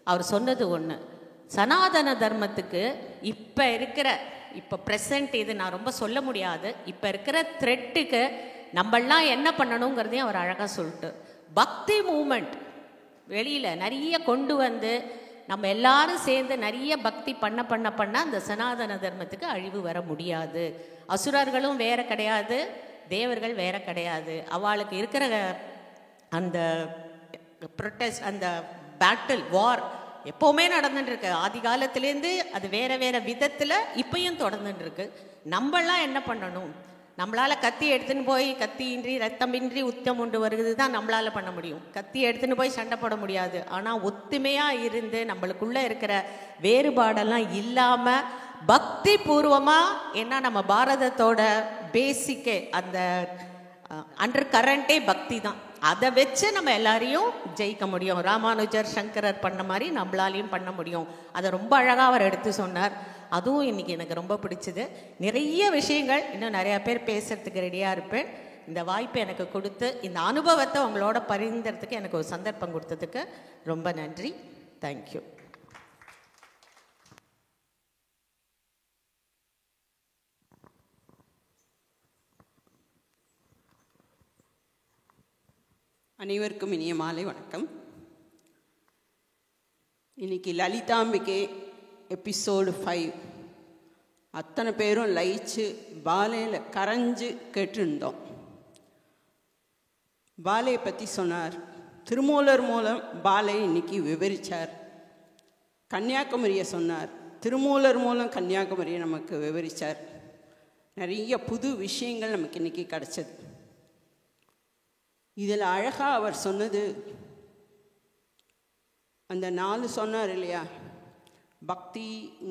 அவர் சொன்னது ஒன்று, சனாதன தர்மத்துக்கு இப்போ ப்ரெசண்ட் இது நான் ரொம்ப சொல்ல முடியாது, இப்போ இருக்கிற த்ரெட்டுக்கு நம்மளாம் என்ன பண்ணணுங்கிறதையும் அவர் அழகாக சொல்லிட்டு, பக்தி மூமெண்ட் வெளியில் நிறைய கொண்டு வந்து நம்ம எல்லாரும் சேர்ந்து நிறைய பக்தி பண்ண அந்த சனாதன தர்மத்துக்கு அழிவு வர முடியாது. அசுரர்களும் வேற கிடையாது, தேவர்கள் வேற கிடையாது. அவளுக்கு இருக்கிற அந்த ப்ரொட்டஸ்ட், அந்த பேட்டில், வார் எப்போவுமே நடந்துட்டு இருக்கு. ஆதி காலத்திலேருந்து அது வேற வேற விதத்தில் இப்பயும் தொடர்ந்துட்டு இருக்கு. நம்மளாம் என்ன பண்ணணும்? நம்மளால் கத்தி எடுத்துன்னு போய் கத்தியின்றி ரத்தமின்றி உத்தம் உண்டு வருகிறது தான் நம்மளால் பண்ண முடியும். கத்தி எடுத்துன்னு போய் சண்டை போட முடியாது. ஆனால் ஒத்துமையாக இருந்து நம்மளுக்குள்ளே இருக்கிற வேறுபாடெல்லாம் இல்லாமல் பக்தி பூர்வமாக, ஏன்னா நம்ம பாரதத்தோட பேசிக்கே அந்த அண்டர் கரண்டே பக்தி தான். அதை வச்சு நம்ம எல்லாரையும் ஜெயிக்க முடியும். ராமானுஜர் சங்கரர் பண்ண மாதிரி நம்மளாலையும் பண்ண முடியும். அதை ரொம்ப அழகாக அவர் எடுத்து சொன்னார். அதுவும் இன்னைக்கு எனக்கு ரொம்ப பிடிச்சது. நிறைய விஷயங்கள் இன்னும் நிறையா பேர் பேசுறதுக்கு ரெடியாக இருப்பேன். இந்த வாய்ப்பை எனக்கு கொடுத்து இந்த அனுபவத்தை உங்களோட பரிந்துறதுக்கு எனக்கு ஒரு சந்தர்ப்பம் கொடுத்ததுக்கு ரொம்ப நன்றி. தேங்க்யூ. அனைவருக்கும் இனிய மாலை வணக்கம். இன்னைக்கு லலிதாம்பிகை எபிசோடு 5 அத்தனை பேரும் லயிச்சு பாலையில் கரைஞ்சு கேட்டுருந்தோம். பாலையை பற்றி சொன்னார். திருமூலர் மூலம் பாலை இன்னைக்கு விவரித்தார். கன்னியாகுமரியை சொன்னார். திருமூலர் மூலம் கன்னியாகுமரியை நமக்கு விவரித்தார். நிறைய புது விஷயங்கள் நமக்கு இன்னைக்கு கிடச்சது. இதில் அழகாக அவர் சொன்னது, அந்த 4 சொன்னார் இல்லையா, பக்தி,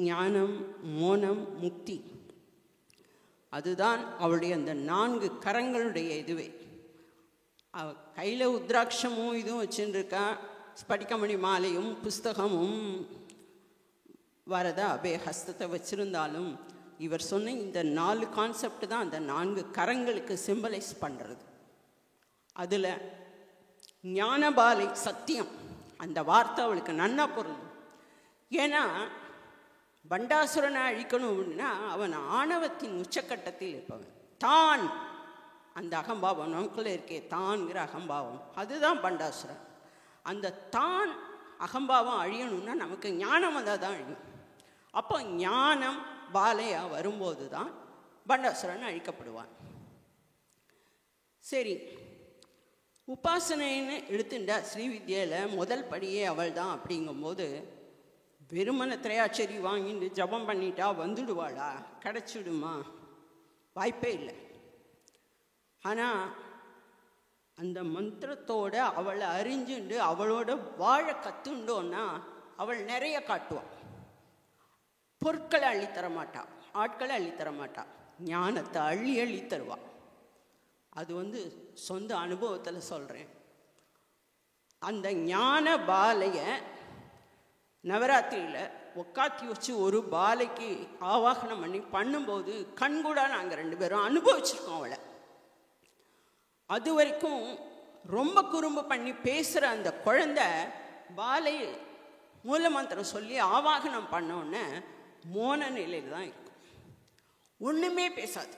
ஞானம், மோனம், முக்தி. அதுதான் அவருடைய அந்த 4 கரங்களுடைய இதுவே. அவ கையில் உத்ராட்சமும் இதுவும் வச்சுருக்கா, ஸ்படிகமணி மாலையும் புஸ்தகமும் வரத அபய ஹஸ்தத்தை வச்சுருந்தாலும் இவர் சொன்ன இந்த 4 கான்செப்ட் தான் அந்த 4 கரங்களுக்கு சிம்பலைஸ் பண்ணுறது. அதில் ஞானபாலை சத்தியம் அந்த வார்த்தை அவளுக்கு நன்னா பொருந்தும். ஏன்னா பண்டாசுரனை அழிக்கணும் அப்படின்னா அவன் ஆணவத்தின் உச்சக்கட்டத்தில் இருப்பவன். தான் அந்த அகம்பாவம் நமக்குள்ளே இருக்கே, தான்கிற அகம்பாவம், அதுதான் பண்டாசுரன். அந்த தான் அகம்பாவம் அழியணும்னா நமக்கு ஞானம் வந்தால் தான் அழியும். அப்போ ஞானம் பாலையா வரும்போது தான் பண்டாசுரன் அழிக்கப்படுவான். சரி, உபாசனைன்னு எடுத்துட்டா ஸ்ரீவித்யாவில் முதல் படியே அவள் தான். அப்படிங்கும்போது வெறுமன திரையாச்சரி வாங்கிட்டு ஜபம் பண்ணிட்டா வந்துடுவாளா? கிடச்சிடுமா? வாய்ப்பே இல்லை. ஆனால் அந்த மந்திரத்தோட அவளை அறிஞ்சுண்டு அவளோட வாழ கற்றுண்டோன்னா அவள் நிறைய காட்டுவாள். பொருட்களை அள்ளித்தரமாட்டா, ஆட்களை அள்ளித்தரமாட்டா, ஞானத்தை அள்ளி அள்ளி தருவாள். அது சொந்த அனுபவத்தில் சொல்கிறேன். அந்த ஞான பாலையை நவராத்திரியில் உட்காத்தி வச்சு ஒரு பாலைக்கு ஆவாகனம் பண்ணி பண்ணும்போது கண்கூடா நாங்கள் 2 பேரும் அனுபவிச்சிருக்கோம் அவளை. அது வரைக்கும் ரொம்ப குறும்பு பண்ணி பேசுகிற அந்த குழந்தை பாலை மூலமந்திரம் சொல்லி ஆவாகனம் பண்ணோன்னே மோன நிலையில் தான் இருக்கும். ஒன்றுமே பேசாது.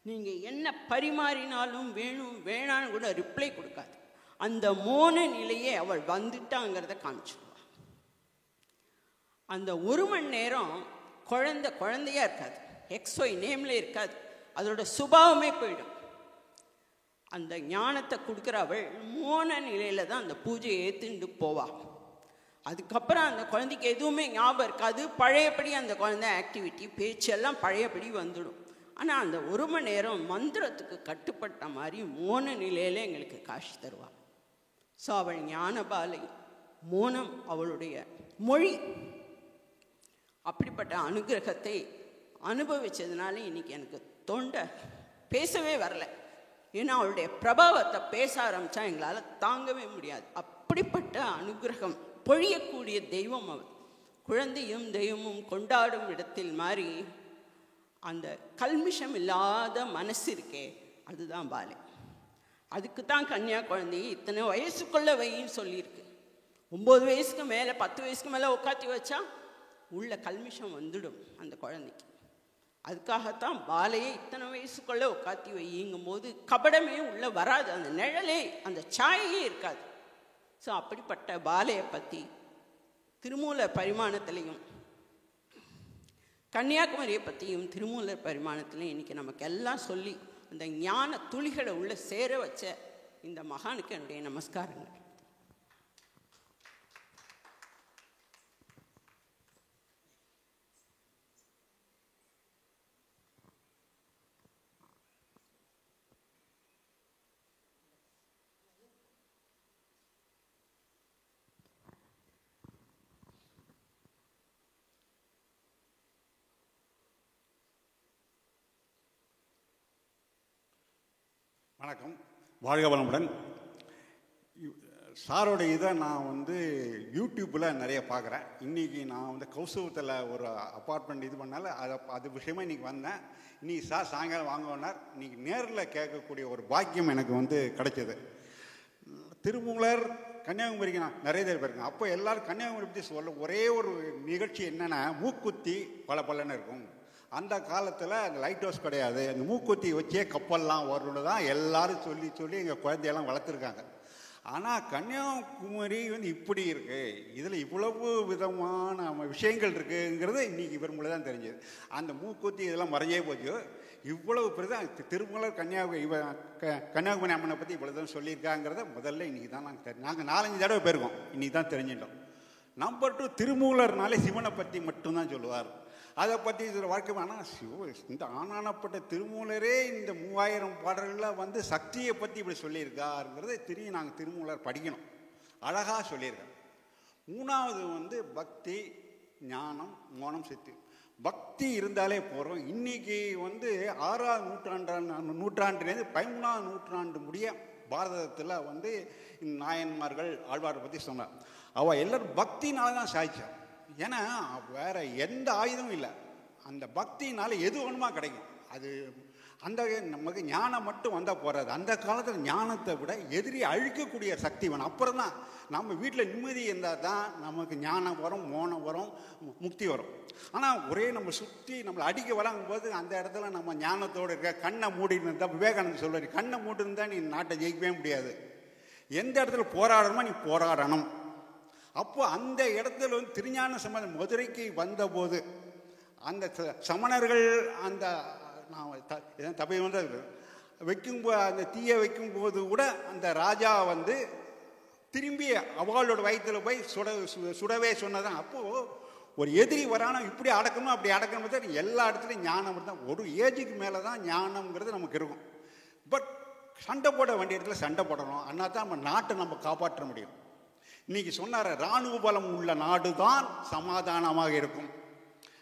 நீங்கள் என்ன பரிமாறினாலும் வேணும் வேணான்னு கூட ரிப்ளை கொடுக்காது. அந்த மோன நிலையே அவள் வந்துட்டாங்கிறத காமிச்சிடுவாள். அந்த 1 மணி நேரம் குழந்தையா இருக்காது, XY நேம்ல இருக்காது, அதோட சுபாவமே போயிடும். அந்த ஞானத்தை கொடுக்குற அவள் மோன நிலையில தான் அந்த பூஜையை ஏற்றுண்டு போவாள். அதுக்கப்புறம் அந்த குழந்தைக்கு எதுவுமே ஞாபகம் இருக்காது. பழையபடி அந்த குழந்தை ஆக்டிவிட்டி பேச்செல்லாம் பழையபடி வந்துடும். ஆனால் அந்த 1 மணி நேரம் மந்திரத்துக்கு கட்டுப்பட்ட மாதிரி மோன நிலையில் எங்களுக்கு காட்சி தருவாள். ஸோ அவள் ஞானபாலை, மோனம் அவளுடைய மொழி. அப்படிப்பட்ட அனுகிரகத்தை அனுபவித்ததுனால இன்னைக்கு எனக்கு தொண்டை பேசவே வரல. ஏன்னா அவளுடைய பிரபாவத்தை பேச ஆரம்பித்தா எங்களால் தாங்கவே முடியாது. அப்படிப்பட்ட அனுகிரகம் பொழியக்கூடிய தெய்வம் அவள். குழந்தையும் தெய்வமும் கொண்டாடும் இடத்தில் மாதிரி அந்த கல்மிஷம் இல்லாத மனசு இருக்கே, அதுதான் பாலை. அதுக்கு தான் கன்னியா குழந்தையை இத்தனை வயசுக்குள்ள வையின்னு சொல்லியிருக்கு. 9 வயசுக்கு மேலே 10 வயசுக்கு மேலே உட்காத்தி வச்சா உள்ள கல்மிஷம் வந்துடும் அந்த குழந்தைக்கு. அதுக்காகத்தான் பாலையை இத்தனை வயசுக்குள்ளே உட்காத்தி வையுங்கும் போது கபடமே உள்ளே வராது, அந்த நிழலே அந்த சாயே இருக்காது. ஸோ அப்படிப்பட்ட பாலையை பற்றி திருமூலர் பரிமாணத்திலையும் கன்னியாகுமரியை பற்றியும் திருமூலர் பரிமாணத்திலையும் இன்றைக்கி நமக்கு எல்லாம் சொல்லி அந்த ஞான துளிகளை உள்ள சேர வச்ச இந்த மகானுக்கு என்னுடைய நமஸ்காரங்கள். வணக்கம், வாழ்க வளமுடன். சாரோட இதை நான் வந்து யூடியூப்பில் நிறைய பார்க்குறேன். இன்றைக்கி நான் வந்து கௌசவத்தில் ஒரு அப்பார்ட்மெண்ட் இது பண்ணால அது விஷயமா இன்றைக்கி வந்தேன். இன்றைக்கி சார் சாயங்காலம் வாங்கினார். இன்றைக்கி நேரில் கேட்கக்கூடிய ஒரு பாக்கியம் எனக்கு வந்து கிடைச்சது. திருமூலர் கன்னியாகுமரிக்கு நான் நிறைய பேர் போயிருக்கேன். அப்போ எல்லோரும் கன்னியாகுமரி பற்றி சொல்ல ஒரே ஒரு நிகழ்ச்சி என்னென்னா, மூக்குத்தி பலன்னு இருக்கும். அந்த காலத்தில் அந்த லைட் ஹவுஸ் கிடையாது. அந்த மூக்குத்தி வச்சே கப்பல்லாம் வரணுன்னு தான் எல்லாரும் சொல்லி சொல்லி எங்கள் குழந்தையெல்லாம் வளர்த்துருக்காங்க. ஆனால் கன்னியாகுமரி வந்து இப்படி இருக்குது, இதில் இவ்வளவு விதமான விஷயங்கள் இருக்குங்கிறது இன்றைக்கி இவர் மூலம் தான் தெரிஞ்சது. அந்த மூக்குத்தி இதெல்லாம் மறைஞ்சே போச்சு. இவ்வளவு பெருதான் திருமூலர் கன்னியாகுமரி அம்மனை பற்றி இவ்வளோ தான் சொல்லியிருக்காங்கிறத முதல்ல இன்றைக்கி தான் நாங்கள் 4-5 தடவை போயிருக்கோம். இன்றைக்கி தான் தெரிஞ்சிட்டோம். நம்பர் 2, திருமூலர்னாலே சிவனை பற்றி மட்டும்தான் சொல்லுவார். அதை பற்றி இதில் வாழ்க்கை. ஆனால் இந்த ஆனானப்பட்ட திருமூலரே இந்த 3000 பாடல்களில் வந்து சக்தியை பற்றி இப்படி சொல்லியிருக்காருங்கிறத திரும்பி நாங்கள் திருமூலர் படிக்கணும். அழகாக சொல்லியிருக்கார். 3வது வந்து பக்தி, ஞானம், மோனம், சித்து. பக்தி இருந்தாலே போகிறோம். இன்றைக்கி வந்து 6ஆம் நூற்றாண்டுலேருந்து 13ஆம் நூற்றாண்டு முடிய பாரதத்தில் வந்து நாயன்மார்கள் ஆழ்வாரை பற்றி சொன்னார். அவள் எல்லோரும் பக்தினால தான் சாய்ச்சான். ஏன்னா வேறு எந்த ஆயுதமும் இல்லை. அந்த பக்தினால எது வேணுமா கிடைக்கும். அது அந்த நமக்கு ஞானம் மட்டும் வந்தால் போகாது. அந்த காலத்தில் ஞானத்தை விட எதிரி அழிக்கக்கூடிய சக்தி வேணும். அப்புறம் தான் நம்ம வீட்டில் நிம்மதி இருந்தால் தான் நமக்கு ஞானம் வரும், மோனம் வரும், முக்தி வரும். ஆனால் ஒரே நம்ம சுற்றி நம்மளை அடிக்க வராங்கும்போது அந்த இடத்துல நம்ம ஞானத்தோடு இருக்க கண்ணை மூடின்னு இருந்தால், விவேகானந்தர் சொல்வார், கண்ணை மூடி இருந்தால் நீ நாட்டை ஜெயிக்கவே முடியாது. எந்த இடத்துல போராடணுமோ நீ போராடணும். அப்போ அந்த இடத்துல வந்து திருஞான சம்பந்தர் மதுரைக்கு வந்தபோது அந்த சமணர்கள் அந்த தபை வந்து வைக்கும்போது அந்த தீயை வைக்கும்போது கூட அந்த ராஜா வந்து திரும்பி அவளோட வயிற்றில் போய் சுடவே சொன்னதான். அப்போது ஒரு எதிரி வரானோ இப்படி அடக்கணும் அப்படி அடக்கணும். எல்லா இடத்துலையும் ஞானம் தான். ஒரு ஏஜுக்கு மேலே தான் ஞானம்ங்கிறது நமக்கு இருக்கும். பட் சண்டை போட வேண்டிய இடத்துல சண்டை போடணும். அதனால தான் நம்ம நாட்டை நம்ம காப்பாற்ற முடியும். இன்னைக்கு சொன்னார், இராணுவ பலம் உள்ள நாடு தான் சமாதானமாக இருக்கும்.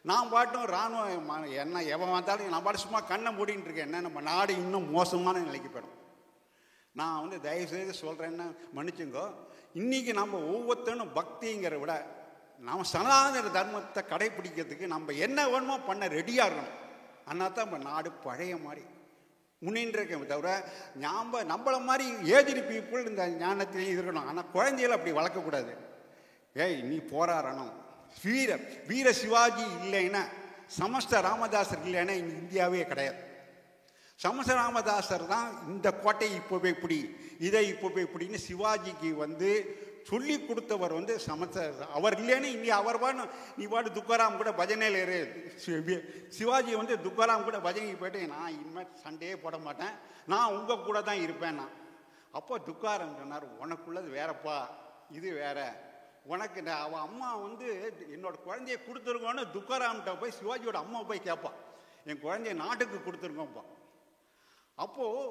நான் பாட்டும் இராணுவம் என்ன எவன் வந்தாலும் நான் பாட்டு சும்மா கண்ணை மூடின்னு இருக்கேன். என்ன நம்ம நாடு இன்னும் மோசமான நிலைக்கு போயிடும். நான் வந்து தயவுசெய்து சொல்கிறேன்னா மன்னிச்சுங்கோ. இன்றைக்கி நம்ம ஒவ்வொருத்தனும் பக்திங்கிற விட நம்ம சனாதன தர்மத்தை கடைப்பிடிக்கிறதுக்கு நம்ம என்ன வேணுமோ பண்ண ரெடியாக இருக்கணும். அதனால தான் நம்ம நாடு பழைய மாதிரி முன்னின்றிருக்கே தவிர நம்மளை மாதிரி ஏஜ்டு பீப்புள் இந்த ஞானத்திலையும் இருக்கணும். ஆனால் குழந்தைகளை அப்படி வளர்க்கக்கூடாது. நீ போராடணும். வீர சிவாஜி இல்லைன்னா, சமஸ்த ராமதாசர் இல்லைன்னா இந்தியாவே கிடையாது. சமஸ்த ராமதாசர் தான் இந்த கோட்டையை இப்போ போய் பிடி, இதை இப்போ போய் பிடின்னு சிவாஜிக்கு வந்து சொல்லி கொடுத்தவர் வந்து அவர் இல்லைன்னு இங்கே அவர் பாடு நீ பாடு துக்காராம் கூட பஜனையில் இரு. சிவாஜி வந்து துக்காராம் கூட பஜனைக்கு போய்ட்டு நான் இனிமேல் சண்டையே போட மாட்டேன், நான் உங்கள் கூட தான் இருப்பேன் நான். அப்போ துக்காராம் சொன்னார், உனக்குள்ளது வேறப்பா, இது வேற. உனக்கு அவன் அம்மா வந்து என்னோட குழந்தைய கொடுத்துருக்கோன்னு துக்காராம்கிட்ட போய் சிவாஜியோட அம்மா போய் கேட்பான், என் குழந்தைய நாட்டுக்கு கொடுத்துருக்கோம்ப்பா. அப்போது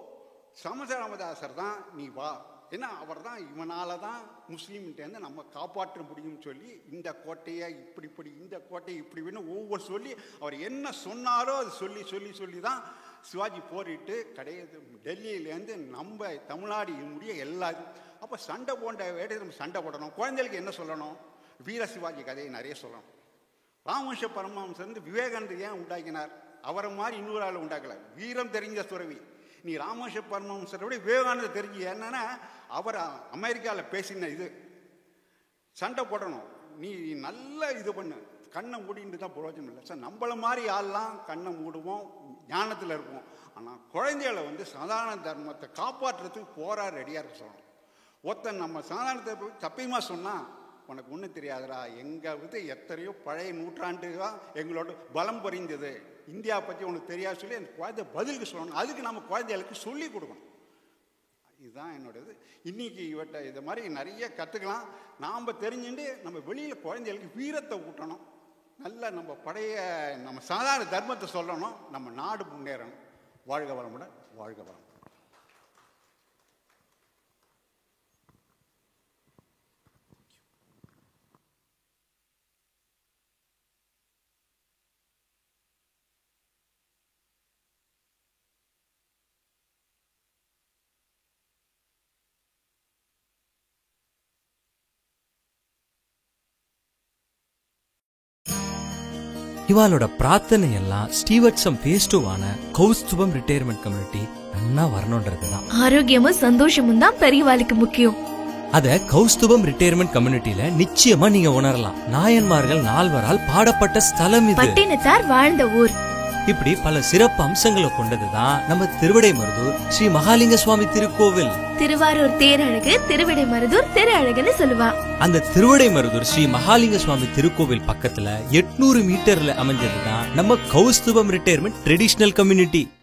சமஸ்த ராமதாசர் தான் நீ வா, ஏன்னா அவர் தான் இவனால தான் முஸ்லீம்கிட்டேருந்து நம்ம காப்பாற்ற முடியும்னு சொல்லி இந்த கோட்டையை இப்படி இந்த கோட்டையை இப்படி வேணும் ஒவ்வொரு சொல்லி அவர் என்ன சொன்னாரோ அது சொல்லி சொல்லி சொல்லி தான் சிவாஜி போரிட்டு டெல்லியிலேருந்து நம்ம தமிழ்நாடு முடிய எல்லாரும். அப்போ சண்டை போன்ற வேலையை நம்ம சண்டை போடணும். குழந்தைகளுக்கு என்ன சொல்லணும்? வீர சிவாஜி கதையை நிறைய சொல்லணும். ராமகிருஷ்ண பரமஹம்சர் வந்து விவேகானந்தர் ஏன் உண்டாக்கினார்? அவரை மாதிரி இன்னொரு ஆள் உண்டாக்கல. வீரம் தெரிஞ்ச துறவி. நீ ராமகிருஷ்ண பரமஹம்சரை விட விவேகானந்தர் தெரிஞ்சு என்னன்னா அவர் அமெரிக்காவில் பேசின இது சண்டை போடணும். நீ நல்ல இது பண்ணு, கண்ணை மூடிட்டு தான் பிரயோஜனம் இல்லை. சார் நம்மளை மாதிரி ஆள்லாம் கண்ணை மூடுவோம், ஞானத்தில் இருப்போம். ஆனால் குழந்தைகளை வந்து சாதாரண தர்மத்தை காப்பாற்றுறதுக்கு போராட ரெடியாக இருக்க சொல்லணும். ஒருத்தன் நம்ம சாதாரணத்தை தப்பியமாக சொன்னால் உனக்கு ஒன்றும் தெரியாதுடா, எங்கள் வந்து எத்தனையோ பழைய நூற்றாண்டு தான் எங்களோட பலம் பொறிந்தது, இந்தியா பற்றி உனக்கு தெரியாது சொல்லி அந்த குழந்தை பதிலுக்கு சொல்லணும். அதுக்கு நம்ம குழந்தைகளுக்கு சொல்லி கொடுக்கணும். இதுதான் என்னோடது. இன்றைக்கி இவட்ட இதை மாதிரி நிறைய கற்றுக்கலாம். நாம் தெரிஞ்சுட்டு நம்ம வெளியில் குழந்தைகளுக்கு வீரத்தை ஊட்டணும். நல்ல நம்ம பழைய நம்ம சாதாரண தர்மத்தை சொல்லணும். நம்ம நாடு முன்னேறணும். வாழ்க வளமுடன், வாழ்க வளம். இவாளோட பிரார்த்தனை எல்லாம் ஸ்டீவர்ட்சம் ஃபேஸ் 2 கௌஸ்துபம் ரிட்டையர்மெண்ட் கம்யூனிட்டி நன்னா வரணும்ன்றதுதான். ஆரோக்கியமும் சந்தோஷமும் தான் பெரியவாளுக்கு முக்கியம். அத கௌஸ்துபம் ரிட்டையர்மெண்ட் கம்யூனிட்டியில நிச்சயமா நீங்க உணரலாம். நாயன்மார்கள் 4வரால் பாடப்பட்ட ஸ்தலம் இது. பட்டினத்தார் வாழ்ந்த ஊர். இப்படி பல சிறப்பு அம்சங்களை கொண்டதுதான் நம்ம திருவிடைமருதூர் ஸ்ரீ மகாலிங்க சுவாமி திருக்கோவில். திருவாரூர் தேரழகு திருவிடைமருதூர் திரு அழகுன்னு சொல்லுவா. அந்த திருவிடைமருதூர் ஸ்ரீ மகாலிங்க சுவாமி திருக்கோவில் பக்கத்துல 800 மீட்டர்ல அமைஞ்சதுதான் நம்ம கௌஸ்துபம் ரிட்டையர்மெண்ட் ட்ரெடிஷனல் கம்யூனிட்டி.